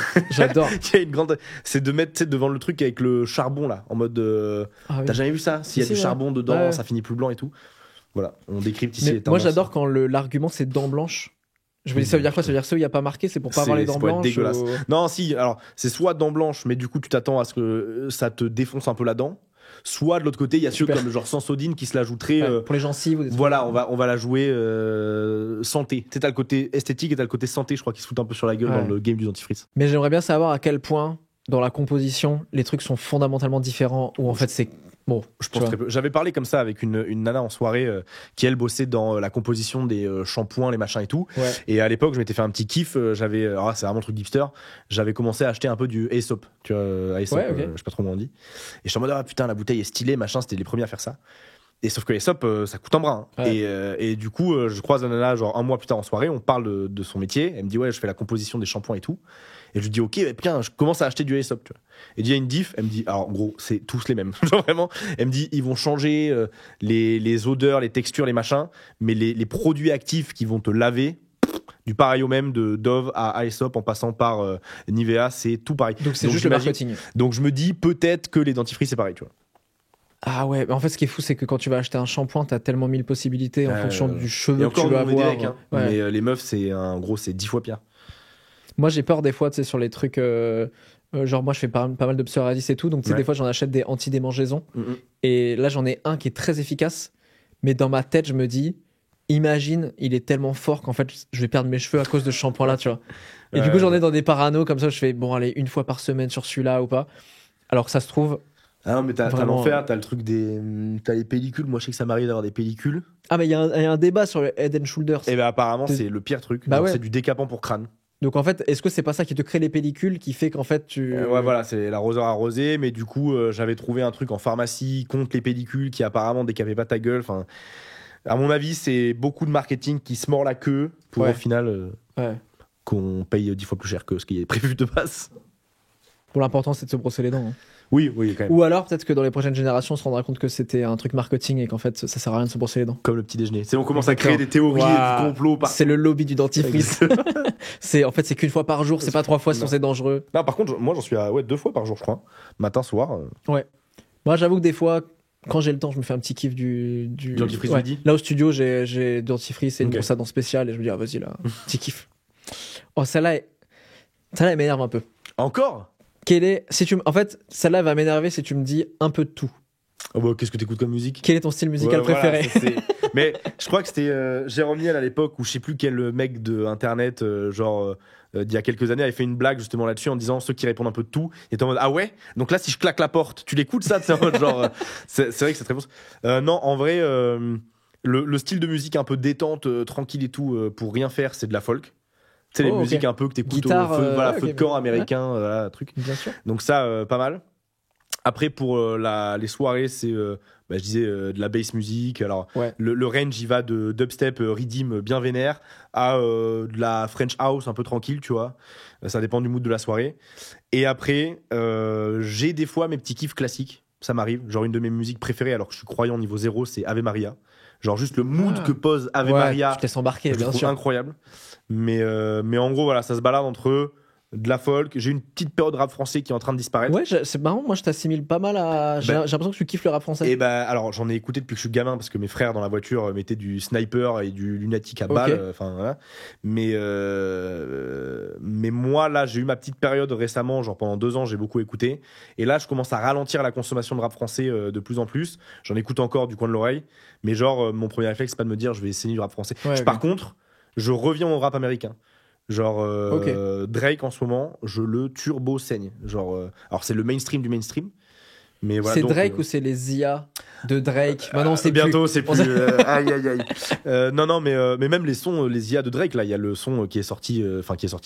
Il y a une grande. C'est de mettre, tu sais, devant le truc avec le charbon, là, en mode. Ah oui. T'as jamais vu ça? S'il y a Si, du ouais. charbon dedans, Ouais. ça finit plus blanc et tout. Voilà, on décrypte ici Mais les moi, tendances. j'adore quand l'argument c'est dents blanches. Je me dis, ça veut dire quoi? Ça veut dire que ceux où il n'y a pas marqué, c'est pour pas avoir les dents C'est pour être blanches dégueulasse. ou- Non, si, alors, c'est soit dents blanches, mais du coup, tu t'attends à ce que ça te défonce un peu la dent. Soit de l'autre côté, il y a ceux Super. comme genre Sensodyne qui se l'ajouteraient. Ouais, pour les gencives ou des trucs. Voilà, on va la jouer santé. Tu sais, t'as le côté esthétique et t'as le côté santé, je crois, qui se foutent un peu sur la gueule Ouais. dans le game du dentifrice. Mais j'aimerais bien savoir à quel point, dans la composition, les trucs sont fondamentalement différents ou en fait c'est. Bon, Je tu pense vois. très peu. J'avais parlé comme ça avec une nana en soirée qui, elle, bossait dans la composition des shampoings, les machins et tout. Ouais. Et à l'époque, je m'étais fait un petit kiff. Alors, c'est vraiment un truc hipster. J'avais commencé à acheter un peu du Aesop. Tu vois, Aesop, Ouais, ok. je sais pas trop comment on dit. Et je suis en mode, ah putain, la bouteille est stylée, machin. C'était les premiers à faire ça. Et sauf que Aesop, ça coûte un bras. Hein. Ouais. Et du coup, je croise la nana, genre un mois plus tard en soirée, on parle de son métier. Elle me dit, ouais, je fais la composition des shampoings et tout. Et je lui dis, ok, mais putain, je commence à acheter du Aesop. Tu vois. Et il y a une diff, elle me dit, alors en gros, c'est tous les mêmes. Genre vraiment, elle me dit, ils vont changer les odeurs, les textures, les machins, mais les produits actifs qui vont te laver, du pareil au même, de Dove à Aesop en passant par Nivea, c'est tout pareil. Donc c'est juste le j'imagine- marketing. Donc je me dis, peut-être que les dentifrices, c'est pareil, tu vois. Ah ouais, mais en fait ce qui est fou c'est que quand tu vas acheter un shampoing, t'as tellement mille possibilités en fonction du Et cheveu que encore, tu nous, veux on est des avoir. mecs, hein. Ouais. Mais les meufs, c'est 10 fois pire. Moi j'ai peur des fois, tu sais, sur les trucs. Genre moi je fais pas mal de psoriasis et tout, donc tu sais, Ouais. des fois j'en achète des anti-démangeaisons. Mhm. Et là j'en ai un qui est très efficace, mais dans ma tête je me dis, imagine, il est tellement fort qu'en fait je vais perdre mes cheveux à cause de ce shampoing là, tu vois. Et du coup j'en ai dans des parano comme ça, je fais bon allez une fois par semaine sur celui-là ou pas. Alors que ça se trouve. Ah non, mais t'as Vraiment, l'enfer, t'as le truc t'as les pellicules. Moi, je sais que ça m'arrive d'avoir des pellicules. Ah mais il y a un débat sur le Head and Shoulders. Et ben apparemment, T'es- c'est le pire truc. Bah Genre, ouais. c'est du décapant pour crâne. Donc en fait, est-ce que c'est pas ça qui te crée les pellicules qui fait qu'en fait tu. Ouais, voilà, c'est l'arroseur arrosé. Mais du coup, j'avais trouvé un truc en pharmacie contre les pellicules qui apparemment décapait pas ta gueule. Enfin, à mon avis, c'est beaucoup de marketing qui se mord la queue pour Ouais. au final Ouais. qu'on paye 10 fois plus cher que ce qui est prévu de base. Pour l'important c'est de se brosser les dents. Hein. Oui, quand même. Ou alors peut-être que dans les prochaines générations on se rendra compte que c'était un truc marketing et qu'en fait ça sert à rien de se brosser les dents. Comme le petit déjeuner. C'est on commence à créer Exactement. des théories Waouh. et du complot. C'est le lobby du dentifrice. C'est qu'une fois par jour, c'est pas 3 fois sinon Non. c'est dangereux. Non, par contre, moi, j'en suis à 2 fois par jour, je crois. Matin, soir. Moi j'avoue que des fois quand j'ai le temps je me fais un petit kiff du dentifrice midi. Là au studio j'ai dentifrice et une Ok. brosse à dents spéciale et je me dis ah vas-y là petit kiff. Oh celle-là elle m'énerve un peu. Encore En fait celle-là va m'énerver si tu me dis un peu de tout. Oh bah, qu'est-ce que t'écoutes comme musique? Quel est ton style musical Ouais, voilà, préféré? ça, mais je crois que c'était Jérôme Niel à l'époque où je sais plus quel mec de internet d'il y a quelques années avait fait une blague justement là-dessus en disant ceux qui répondent un peu de tout et étaient en mode ah ouais, donc là si je claque la porte tu l'écoutes ça, c'est en mode genre c'est vrai que c'est très bon. Non, en vrai le style de musique un peu détente, tranquille et tout, pour rien faire, c'est de la folk. Tu sais, les Oh, ok. musiques un peu que t'écoutes Guitare, au feu, voilà, ouais, feu ok, de camp ouais. américain, voilà, truc. Bien sûr. Donc ça, pas mal. Après, pour les soirées, c'est, je disais, de la bass music. Alors, Ouais. le range, il va de dubstep redeem bien vénère à de la French house un peu tranquille, tu vois. Ça dépend du mood de la soirée. Et après, j'ai des fois mes petits kiffs classiques. Ça m'arrive. Genre, une de mes musiques préférées, alors que je suis croyant niveau 0, c'est Ave Maria. Genre, juste le mood Ah. que pose Ave Ouais, Maria. je te laisse embarquer, Je le bien trouve sûr. incroyable. Mais en gros, voilà, ça se balade entre de la folk. J'ai une petite période rap français qui est en train de disparaître. Ouais, c'est marrant, moi je t'assimile pas mal à. J'ai l'impression que tu kiffes le rap français. Et bah, alors j'en ai écouté depuis que je suis gamin parce que mes frères dans la voiture mettaient du Sniper et du Lunatic à balle. Enfin voilà. Mais moi là, j'ai eu ma petite période récemment, genre pendant 2 ans, j'ai beaucoup écouté. Et là, je commence à ralentir la consommation de rap français de plus en plus. J'en écoute encore du coin de l'oreille. Mais genre, mon premier réflexe, c'est pas de me dire je vais essayer du rap français. Ouais, ok. Par contre, je reviens au rap américain. Genre Drake en ce moment, je le turbo saigne. Genre, alors c'est le mainstream du mainstream. Mais voilà, c'est donc, Drake ou c'est les IA de Drake? Maintenant, c'est bientôt, plus. c'est plus. Aïe, aïe, aïe. Non, mais même les sons, les IA de Drake, là, il y a le son qui est sorti,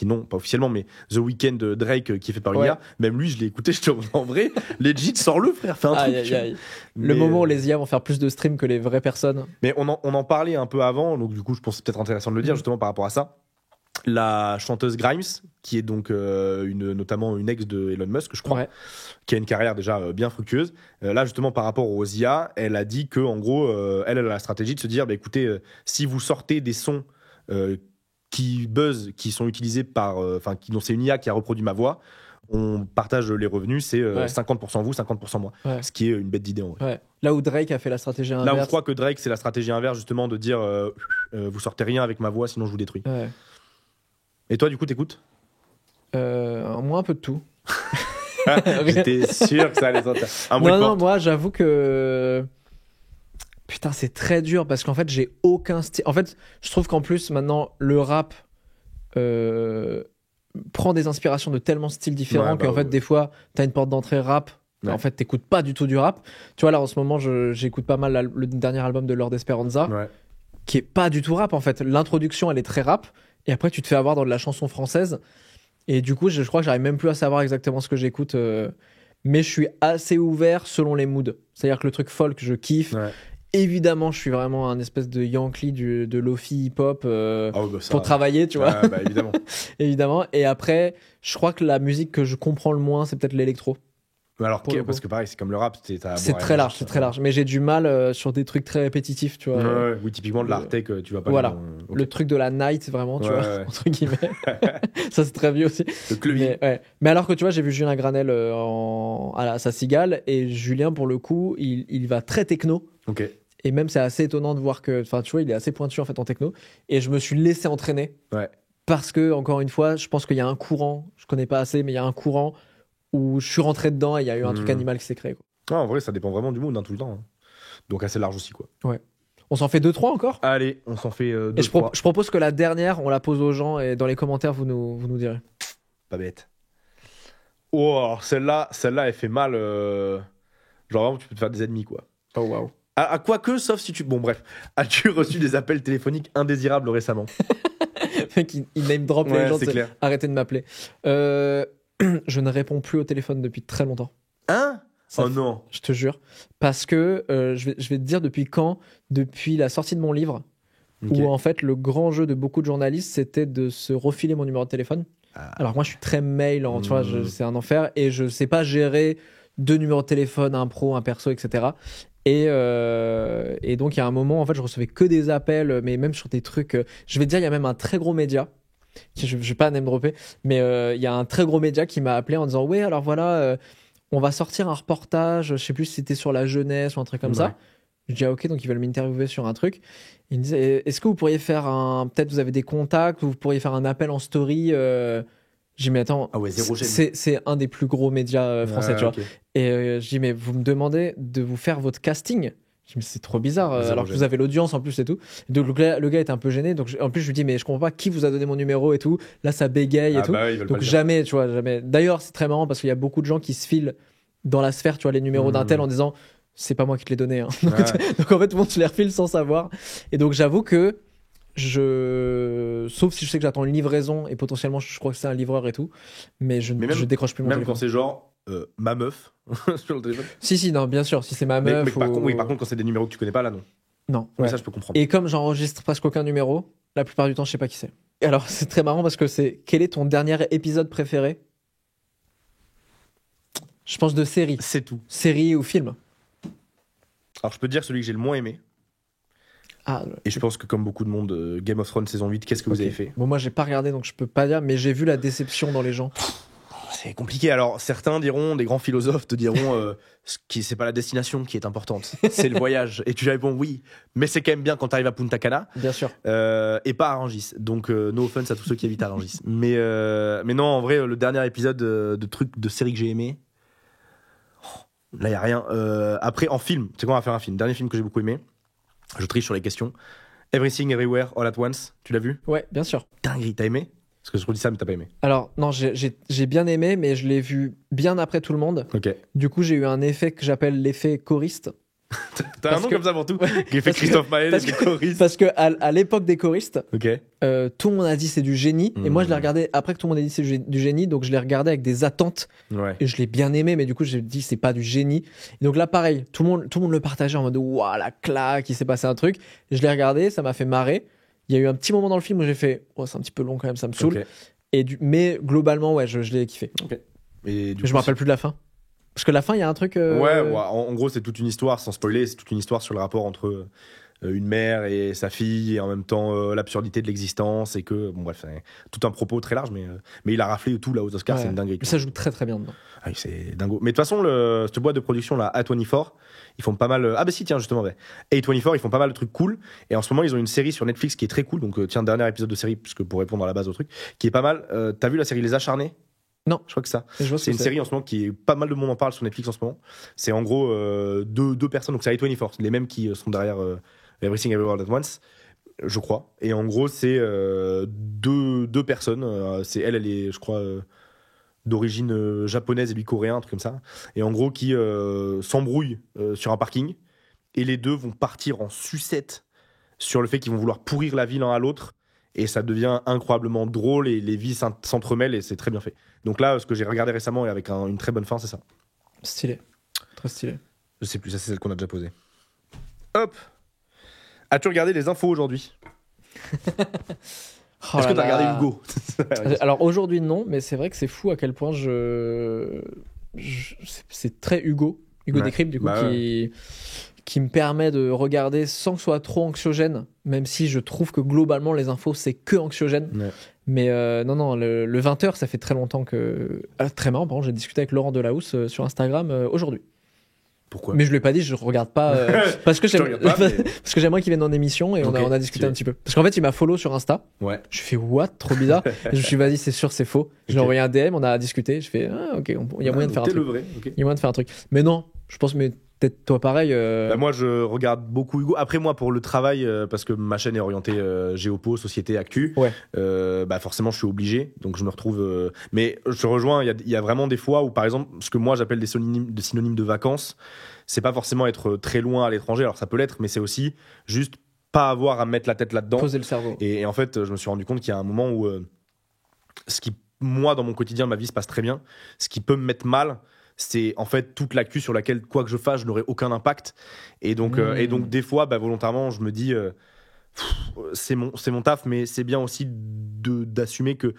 non, pas officiellement, mais The Weeknd de Drake qui est fait par Ouais. l'IA. Même lui, je l'ai écouté, je te en vrai, legit, sors-le, frère, fais un truc. Aïe, tu aïe, vois. aïe. Le Mais, moment où les IA vont faire plus de streams que les vraies personnes. Mais on en parlait un peu avant, donc du coup, je pense que c'est peut-être intéressant de le dire, justement, par rapport à ça. la chanteuse Grimes, qui est donc notamment une ex de Elon Musk, je crois, Ouais. qui a une carrière déjà bien fructueuse. Là, justement, par rapport aux IA, elle a dit que, en gros, elle a la stratégie de se dire, bah, écoutez, si vous sortez des sons qui buzzent, qui sont utilisés par, dont c'est une IA qui a reproduit ma voix, on partage les revenus, c'est 50% vous, 50% moi. Ouais. Ce qui est une bête d'idée en vrai. Ouais. Là où Drake a fait la stratégie inverse. Là où je crois que Drake, c'est la stratégie inverse, justement, de dire vous sortez rien avec ma voix, sinon je vous détruis. Ouais. Et toi, du coup, t'écoutes Moi, un peu de tout. J'étais sûr que ça allait sortir. Un bruit de Non, porte. moi, j'avoue que. Putain, c'est très dur parce qu'en fait, j'ai aucun style. En fait, je trouve qu'en plus, maintenant, le rap prend des inspirations de tellement styles différents Ouais, bah qu'en fait, ouais. des fois, t'as une porte d'entrée rap. Ouais. En fait, t'écoutes pas du tout du rap. Tu vois, là, en ce moment, j'écoute pas mal le dernier album de Lord Esperanza, Ouais. qui est pas du tout rap, en fait. L'introduction, elle est très rap. Et après, tu te fais avoir dans de la chanson française. Et du coup, je crois que j'arrive même plus à savoir exactement ce que j'écoute. Mais je suis assez ouvert selon les moods. C'est-à-dire que le truc folk, je kiffe. Ouais. Évidemment, je suis vraiment un espèce de Yankee de Lofi hip-hop Ah ouais, bah ça, pour travailler, tu vois. Bah, évidemment. Évidemment. Et après, je crois que la musique que je comprends le moins, c'est peut-être l'électro. Alors, Pour le parce coup. que pareil, c'est comme le rap. C'est très large, c'est très large. Mais j'ai du mal sur des trucs très répétitifs, tu vois. Oui, typiquement de l'art tech, tu vas pas. Voilà. Ok. Le truc de la night, vraiment, tu Ouais, vois, ouais. entre guillemets. Ça, c'est très vieux aussi. Le clubbing. Mais alors que tu vois, j'ai vu Julien Granel à sa cigale, et Julien, pour le coup, il va très techno. Ok. Et même, c'est assez étonnant de voir que, enfin, tu vois, il est assez pointu en fait en techno. Et je me suis laissé entraîner. Ouais. Parce que, encore une fois, je pense qu'il y a un courant, je connais pas assez, mais il y a un courant où je suis rentré dedans et il y a eu un truc animal qui s'est créé, quoi. Ah, en vrai, ça dépend vraiment du mood, tout le temps. Hein. Donc assez large aussi, quoi. On s'en fait 2-3 encore? Allez, on s'en fait deux, Et je trois. propose que la dernière, on la pose aux gens et dans les commentaires, vous nous direz. Pas bête. Oh, alors celle-là, elle fait mal. Genre vraiment, tu peux te faire des ennemis, quoi. Oh, waouh. À quoi que, sauf si tu... Bon, bref. As-tu reçu des appels téléphoniques indésirables récemment? Mec, il name drop les gens. c'est clair. Arrêtez de m'appeler. Je ne réponds plus au téléphone depuis très longtemps. Hein? Ça Oh fait- non. Je te jure. Parce que je vais te dire depuis quand. Depuis la sortie de mon livre, Ok. où en fait le grand jeu de beaucoup de journalistes, c'était de se refiler mon numéro de téléphone. Ah. Alors moi, je suis très mail, tu vois, c'est un enfer. Et je sais pas gérer 2 numéros de téléphone, un pro, un perso, etc. Et donc, il y a un moment, en fait, je recevais que des appels, mais même sur des trucs. Je vais te dire, il y a même un très gros média. Je vais pas name dropper, mais il y a un très gros média qui m'a appelé en disant ouais, alors voilà, on va sortir un reportage, je sais plus si c'était sur la jeunesse ou un truc comme Ouais. ça. Je dis ah, ok, donc ils veulent m'interviewer sur un truc. Ils me disaient est-ce que vous pourriez faire peut-être vous avez des contacts, ou vous pourriez faire un appel en story. J'ai dit mais attends, Ah ouais, zéro gêne. c'est un des plus gros médias français, Ouais, tu vois. ok. Et je dis, mais vous me demandez de vous faire votre casting? Je dis, mais c'est trop bizarre, Zéro alors que gêne. vous avez l'audience en plus et tout. Donc le gars était un peu gêné. Donc en plus, je lui dis, mais je comprends pas qui vous a donné mon numéro et tout. Là, ça bégaye et Ah tout. bah, ils veulent pas Donc le dire. jamais, tu vois, jamais. D'ailleurs, c'est très marrant parce qu'il y a beaucoup de gens qui se filent dans la sphère, tu vois, les numéros d'un tel en disant, c'est pas moi qui te l'ai donné. Hein. Ouais. Donc en fait, tout le monde se les refile sans savoir. Et donc j'avoue que sauf si je sais que j'attends une livraison et potentiellement je crois que c'est un livreur et tout, mais je décroche plus mon Même téléphone. quand c'est genre ma meuf sur le téléphone. Si, non, bien sûr, si c'est ma Mais meuf. par ou- contre, oui, par contre, quand c'est des numéros que tu connais pas, là, non. Non. Mais ouais. ça, je peux comprendre. Et comme j'enregistre presque aucun numéro, la plupart du temps, je sais pas qui c'est. Et alors, c'est très marrant parce que c'est quel est ton dernier épisode préféré? Je pense de série. C'est tout. Série ou film. Alors, je peux te dire celui que j'ai le moins aimé. Ah, Et je pense que, comme beaucoup de monde, Game of Thrones saison 8, qu'est-ce que vous ok. avez fait? Bon, moi, j'ai pas regardé donc je peux pas dire, mais j'ai vu la déception dans les gens. C'est compliqué. Alors, certains diront, des grands philosophes te diront, c'est pas la destination qui est importante, c'est le voyage. Et tu réponds oui, mais c'est quand même bien quand t'arrives à Punta Cana. Bien sûr. Et pas à Rungis. Donc, no offense à tous ceux qui habitent à Rungis. Mais non, en vrai, le dernier épisode de truc de série que j'ai aimé, là, y a rien. Après, en film, c'est quoi, on va faire un film. Dernier film que j'ai beaucoup aimé. Je triche sur les questions. Everything Everywhere All at Once. Tu l'as vu? Ouais, bien sûr. Dinguerie, t'as aimé? Parce que je redis ça, mais t'as pas aimé. Alors, non, j'ai bien aimé, mais je l'ai vu bien après tout le monde. Ok. Du coup, j'ai eu un effet que j'appelle l'effet choriste. T'as un Parce nom que- comme ça pour tout? Ouais, Qui fait parce que- Christophe Maé, parce les que- choristes. Parce que à l'époque des choristes, Ok. tout le monde a dit c'est du génie. Et moi, je l'ai regardé après que tout le monde a dit c'est du génie. Donc, je l'ai regardé avec des attentes. Ouais. Et je l'ai bien aimé. Mais du coup, j'ai dit c'est pas du génie. Et donc là, pareil, tout le monde le partageait en mode waouh, la claque, il s'est passé un truc. Et je l'ai regardé, ça m'a fait marrer. Il y a eu un petit moment dans le film où j'ai fait, oh, c'est un petit peu long quand même, ça me saoule. Ok. Mais globalement, ouais, je l'ai kiffé. Ok. Et du Mais je me rappelle plus de la fin. Parce que la fin, il y a un truc. Ouais, en gros, c'est toute une histoire, sans spoiler, c'est toute une histoire sur le rapport entre une mère et sa fille, et en même temps l'absurdité de l'existence, et que, bon, bref, c'est tout un propos très large, mais il a raflé tout là aux Oscars, c'est une dinguerie. Mais ça joue très très bien dedans. Ah oui, c'est dingo. Mais de toute façon, cette boîte de production là, A24, ils font pas mal. Ah, bah si, tiens, justement, ouais. A24, ils font pas mal de trucs cool. Et en ce moment, ils ont une série sur Netflix qui est très cool. Donc, tiens, dernier épisode de série, puisque pour répondre à la base au truc, qui est pas mal. T'as vu la série Les Acharnés? Non. Je crois que ça. C'est une série en ce moment qui est pas mal de monde en parle sur Netflix en ce moment. C'est en gros deux personnes, donc c'est A24, les mêmes qui sont derrière Everything Everywhere All at Once, je crois. Et en gros, c'est deux personnes. Elle est, je crois, d'origine japonaise et lui coréen, un truc comme ça. Et en gros, qui s'embrouillent sur un parking. Et les deux vont partir en sucette sur le fait qu'ils vont vouloir pourrir la vie l'un à l'autre. Et ça devient incroyablement drôle et les vies s'entremêlent et c'est très bien fait. Donc là, ce que j'ai regardé récemment et avec une très bonne fin, c'est ça. Stylé. Très stylé. Je sais plus, ça c'est celle qu'on a déjà posée. Hop. As-tu regardé les infos aujourd'hui? Est-ce que tu as regardé Hugo? Alors aujourd'hui non, mais c'est vrai que c'est fou à quel point c'est très Hugo Décrypte du coup qui me permet de regarder sans que ce soit trop anxiogène, même si je trouve que globalement les infos c'est que anxiogène. Ouais. Mais non, le 20h, ça fait très longtemps que... très marrant, par exemple, j'ai discuté avec Laurent Delahousse sur Instagram aujourd'hui. Pourquoi? Mais je lui ai pas dit, je regarde pas parce que parce que j'aimerais qu'il vienne en émission et on a discuté un petit peu. Parce qu'en fait, il m'a follow sur Insta. Ouais. Je fais what, trop bizarre. Et je me suis dit, vas-y, c'est sûr, c'est faux. Je lui ai envoyé un DM, on a discuté. Je fais ok, il y a moyen de faire un truc. Il y a moyen de faire un truc. Mais non, je pense mais peut-être toi pareil. Bah moi, je regarde beaucoup Hugo. Après moi, pour le travail, parce que ma chaîne est orientée géopo, société, actu. Ouais. Bah forcément, je suis obligé. Donc je me retrouve. Mais je rejoins. Il y a vraiment des fois où, par exemple, ce que moi j'appelle des synonymes de vacances. C'est pas forcément être très loin à l'étranger, alors ça peut l'être, mais c'est aussi juste pas avoir à mettre la tête là-dedans. Poser le cerveau. Et en fait, je me suis rendu compte qu'il y a un moment où ce qui, moi, dans mon quotidien, ma vie se passe très bien. Ce qui peut me mettre mal, c'est en fait toute l'actu sur laquelle, quoi que je fasse, je n'aurai aucun impact. Et donc, des fois, bah, volontairement, je me dis, c'est mon taf, mais c'est bien aussi d'assumer que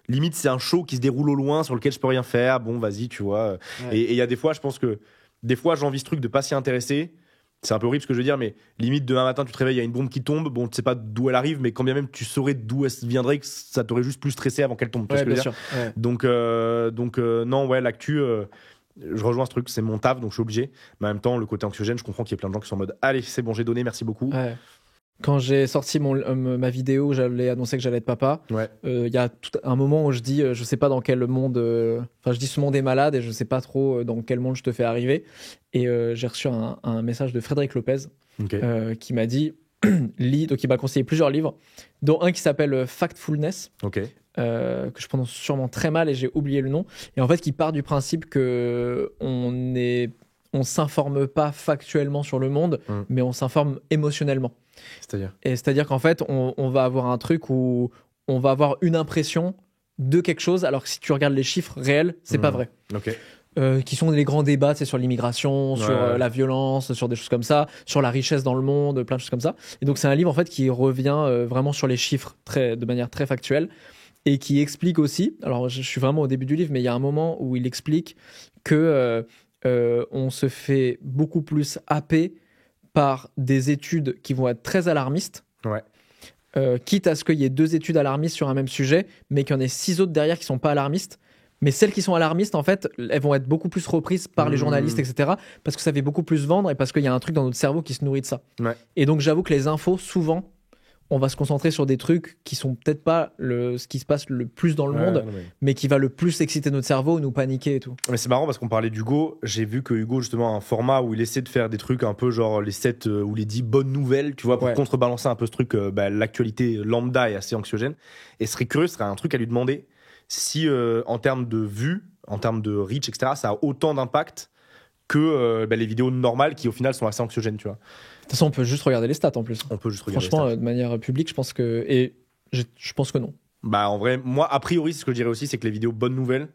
limite, c'est un show qui se déroule au loin sur lequel je peux rien faire. Bon, vas-y, tu vois. Ouais. Et il y a des fois, je pense que des fois, j'ai envie ce truc de pas s'y intéresser. C'est un peu horrible ce que je veux dire, mais limite, demain matin, tu te réveilles, il y a une bombe qui tombe. Bon, tu sais pas d'où elle arrive, mais quand bien même tu saurais d'où elle viendrait, que ça t'aurait juste plus stressé avant qu'elle tombe. Tu vois ce que je veux dire ? Ouais. Donc, non, ouais, l'actu, je rejoins ce truc, c'est mon taf, donc je suis obligé. Mais en même temps, le côté anxiogène, je comprends qu'il y ait plein de gens qui sont en mode allez, c'est bon, j'ai donné, merci beaucoup. Ouais. Quand j'ai sorti ma vidéo où j'allais annoncer que j'allais être papa, y a tout un moment où je dis, je sais pas dans quel monde, je dis ce monde est malade et je sais pas trop dans quel monde je te fais arriver. Et j'ai reçu un message de Frédéric Lopez qui m'a dit, lis, donc il m'a conseillé plusieurs livres, dont un qui s'appelle Factfulness, que je prononce sûrement très mal et j'ai oublié le nom. Et en fait, qui part du principe que on s'informe pas factuellement sur le monde, mais on s'informe émotionnellement. C'est-à-dire qu'en fait, on va avoir un truc où on va avoir une impression de quelque chose, alors que si tu regardes les chiffres réels, c'est pas vrai. Qui sont les grands débats, c'est sur l'immigration, sur la violence, sur des choses comme ça, sur la richesse dans le monde, plein de choses comme ça. Et donc c'est un livre en fait qui revient vraiment sur les chiffres de manière très factuelle et qui explique aussi. Alors je suis vraiment au début du livre, mais il y a un moment où il explique que on se fait beaucoup plus happer par des études qui vont être très alarmistes, quitte à ce qu'il y ait 2 études alarmistes sur un même sujet, mais qu'il y en ait 6 autres derrière qui ne sont pas alarmistes. Mais celles qui sont alarmistes, en fait, elles vont être beaucoup plus reprises par les journalistes, etc., parce que ça fait beaucoup plus vendre et parce qu'il y a un truc dans notre cerveau qui se nourrit de ça. Et donc, j'avoue que les infos, souvent, on va se concentrer sur des trucs qui sont peut-être pas ce qui se passe le plus dans le monde, mais qui va le plus exciter notre cerveau, nous paniquer et tout. Mais c'est marrant parce qu'on parlait d'Hugo. J'ai vu que Hugo, justement, a un format où il essaie de faire des trucs un peu genre les 7 ou les 10 bonnes nouvelles, tu vois, pour contrebalancer un peu ce truc. L'actualité lambda est assez anxiogène. Et ce serait un truc à lui demander si, en termes de vues, en termes de reach, etc., ça a autant d'impact que les vidéos normales qui, au final, sont assez anxiogènes, tu vois. De toute façon, on peut juste regarder les stats en plus. On peut juste regarder Franchement, de manière publique, je pense que... Et je pense que non. Bah, en vrai, moi, a priori, ce que je dirais aussi, c'est que les vidéos bonnes nouvelles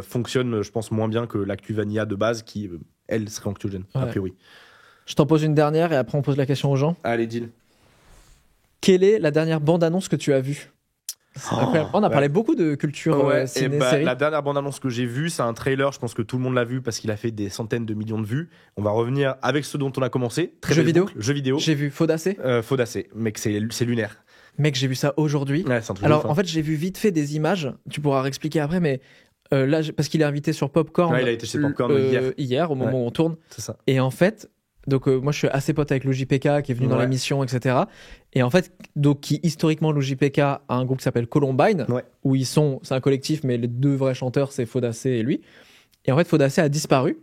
fonctionnent, je pense, moins bien que l'actu vanilla de base qui, elle, serait anxiogène, a priori. Je t'en pose une dernière et après, on pose la question aux gens. Allez, deal. Quelle est la dernière bande-annonce que tu as vue? C'est incroyable. On a parlé beaucoup de culture ciné-série. La dernière bande-annonce que j'ai vue, c'est un trailer. Je pense que tout le monde l'a vu parce qu'il a fait des centaines de millions de vues. On va revenir avec ce dont on a commencé. Jeux vidéo. J'ai vu Faudacé. Faudacé, mec, c'est lunaire. Mec, j'ai vu ça aujourd'hui. Ouais, c'est un truc Alors, de ouf, en fait, j'ai vu vite fait des images. Tu pourras réexpliquer après, mais là, parce qu'il est invité sur Popcorn. Ouais, il a été chez Popcorn hier, au moment où on tourne. C'est ça. Et en fait, donc moi, je suis assez pote avec LoJPK qui est venu dans l'émission, etc. Et en fait, donc qui historiquement LoJPK a un groupe qui s'appelle Columbine, où c'est un collectif, mais les deux vrais chanteurs, c'est Faudacé et lui. Et en fait, Faudacé a disparu.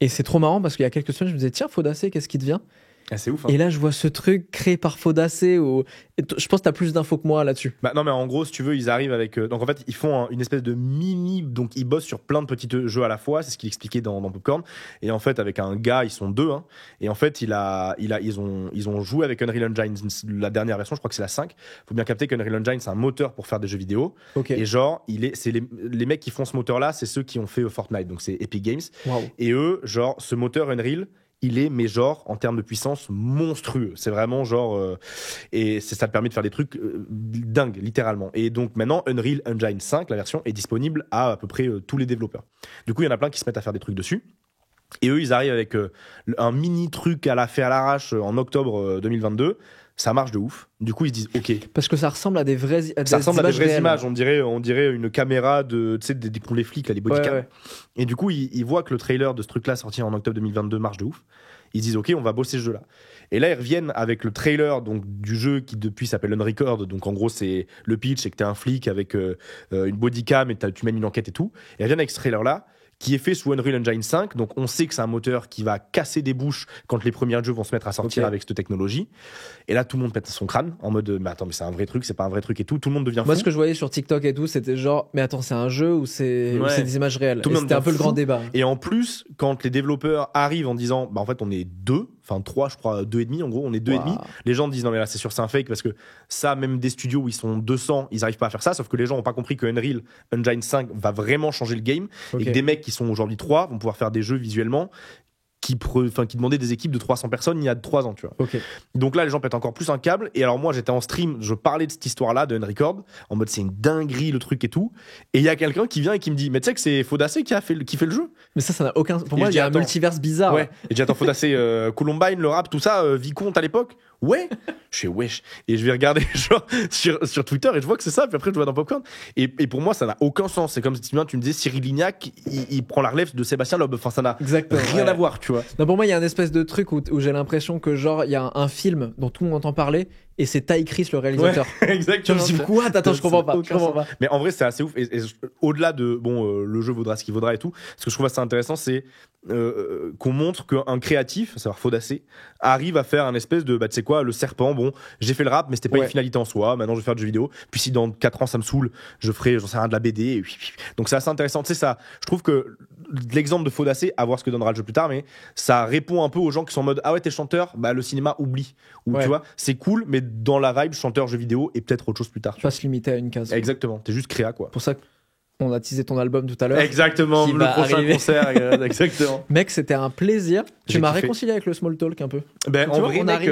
Et c'est trop marrant parce qu'il y a quelques semaines, je me disais, tiens, Faudacé, qu'est-ce qui devient? Ah, c'est ouf. Hein. Et là, je vois ce truc créé par Faudacé. Je pense que tu as plus d'infos que moi là-dessus. Bah non, mais en gros, si tu veux, ils arrivent avec. Donc en fait, ils font une espèce de mini. Donc ils bossent sur plein de petits jeux à la fois. C'est ce qu'il expliquait dans Popcorn. Et en fait, avec un gars, ils sont deux. Hein, et en fait, ils ont joué avec Unreal Engine, la dernière version, je crois que c'est la 5. Faut bien capter qu'Unreal Engine, c'est un moteur pour faire des jeux vidéo. Okay. Et genre, c'est les mecs qui font ce moteur-là, c'est ceux qui ont fait Fortnite. Donc c'est Epic Games. Wow. Et eux, genre, ce moteur Unreal. Il est, mais genre, en termes de puissance, monstrueux. C'est vraiment genre... et ça te permet de faire des trucs dingues, littéralement. Et donc maintenant, Unreal Engine 5, la version, est disponible à peu près tous les développeurs. Du coup, il y en a plein qui se mettent à faire des trucs dessus. Et eux, ils arrivent avec un mini truc à l'arrache en octobre 2022. Ça marche de ouf. Du coup, ils se disent OK. Parce que ça ressemble à des vraies images. On dirait une caméra de, tu sais, dès qu'on les flics, là, les bodycams. Ouais. Et du coup, ils voient que le trailer de ce truc-là sorti en octobre 2022 marche de ouf. Ils se disent OK, on va bosser ce jeu-là. Et là, ils reviennent avec le trailer donc du jeu qui depuis s'appelle Unrecord. Donc en gros, c'est le pitch, c'est que t'es un flic avec une bodycam et tu mènes une enquête et tout. Et ils reviennent avec ce trailer-là, qui est fait sous Unreal Engine 5, donc on sait que c'est un moteur qui va casser des bouches quand les premiers jeux vont se mettre à sortir avec cette technologie. Et là, tout le monde pète son crâne en mode mais attends, mais c'est un vrai truc, c'est pas un vrai truc et tout. Tout le monde devient fou. Moi, ce que je voyais sur TikTok et tout, c'était genre mais attends, c'est un jeu ou c'est des images réelles. C'était un peu le grand débat. Et en plus, quand les développeurs arrivent en disant bah en fait on est 3 je crois, 2,5 en gros, on est 2,5. Les gens disent non mais là c'est sûr c'est un fake parce que ça, même des studios où ils sont 200, ils arrivent pas à faire ça, sauf que les gens ont pas compris que Unreal Engine 5 va vraiment changer le game et que des mecs qui sont aujourd'hui 3 vont pouvoir faire des jeux visuellement qui demandaient des équipes de 300 personnes il y a 3 ans, tu vois. Donc là, les gens pètent encore plus un câble. Et alors moi, j'étais en stream, je parlais de cette histoire-là, de Unrecord, en mode c'est une dinguerie le truc et tout. Et il y a quelqu'un qui vient et qui me dit, mais tu sais que c'est Faudacé qui fait le jeu. Mais ça n'a aucun. Pour moi, il y a un multiverse bizarre. Ouais. Et j'ai attends, Faudacé, Columbine, le rap, tout ça, Vicomte à l'époque. Ouais. Je fais wesh. Et je vais regarder genre sur Twitter et je vois que c'est ça. Puis après, je vois dans Popcorn. Et pour moi, ça n'a aucun sens. C'est comme si tu me disais Cyril Lignac, il prend la relève de Sébastien Loeb. Enfin, ça n'a rien à voir, tu vois. Non, pour moi, il y a une espèce de truc où j'ai l'impression que genre il y a un film dont tout le monde entend parler et c'est Ty Chris le réalisateur. Ouais, exactement. Tu me dis quoi? Attends, je comprends pas. Mais en vrai, c'est assez ouf. Et au-delà de le jeu vaudra ce qu'il vaudra et tout, ce que je trouve assez intéressant, c'est qu'on montre qu'un créatif, à savoir Faudacé, arrive à faire un espèce de, bah, tu sais quoi, le serpent. Bon, j'ai fait le rap, mais c'était pas une finalité en soi. Maintenant, je vais faire du jeu vidéo. Puis si dans 4 ans ça me saoule, je ferai, j'en sais rien, de la BD. Donc c'est assez intéressant. Tu sais, ça, je trouve que l'exemple de Faudacé, à voir ce que donnera le jeu plus tard, mais ça répond un peu aux gens qui sont en mode ah ouais, t'es chanteur, bah le cinéma oublie. Ou tu vois, c'est cool, mais dans la vibe chanteur jeu vidéo et peut-être autre chose plus tard. Pas se limiter à une case. Exactement, t'es juste créa quoi. Pour ça on a teasé ton album tout à l'heure. Exactement, le prochain concert. Exactement. Mec, c'était un plaisir. Tu m'as réconcilié avec le small talk un peu. Ben, en vrai, mec,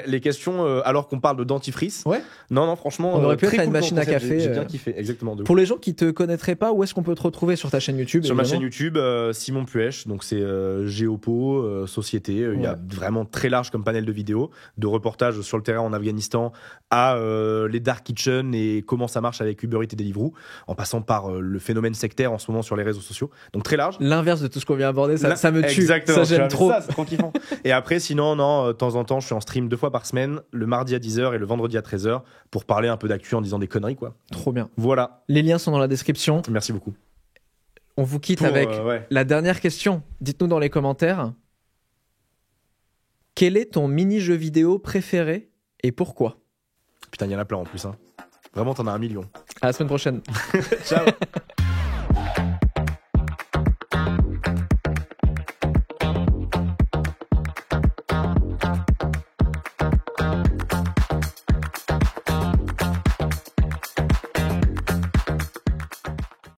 les questions, alors qu'on parle de dentifrice. Ouais. Non, franchement. On aurait pu être à une machine à café. J'ai bien kiffé, exactement. Pour les gens qui te connaîtraient pas, où est-ce qu'on peut te retrouver sur ta chaîne YouTube? Sur ma chaîne YouTube, Simon Puech. Donc c'est Géopo, Société. Il y a vraiment très large comme panel de vidéos, de reportages sur le terrain en Afghanistan à les Dark Kitchen et comment ça marche avec Uber Eats et Deliveroo, en passant par le phénomène sectaire en ce moment sur les réseaux sociaux. Donc très large. L'inverse de tout ce qu'on vient aborder, ça me tue. Exactement. Ça, j'aime trop. Ça, c'est trop kiffant. Et après, sinon, de temps en temps, je suis en stream 2 fois par semaine, le mardi à 10h et le vendredi à 13h, pour parler un peu d'actu en disant des conneries, quoi. Trop bien. Voilà. Les liens sont dans la description. Merci beaucoup. On vous quitte avec la dernière question. Dites-nous dans les commentaires. Quel est ton mini-jeu vidéo préféré et pourquoi? Putain, il y en a plein en plus, hein. Vraiment, t'en as 1 million. À la semaine prochaine. Ciao.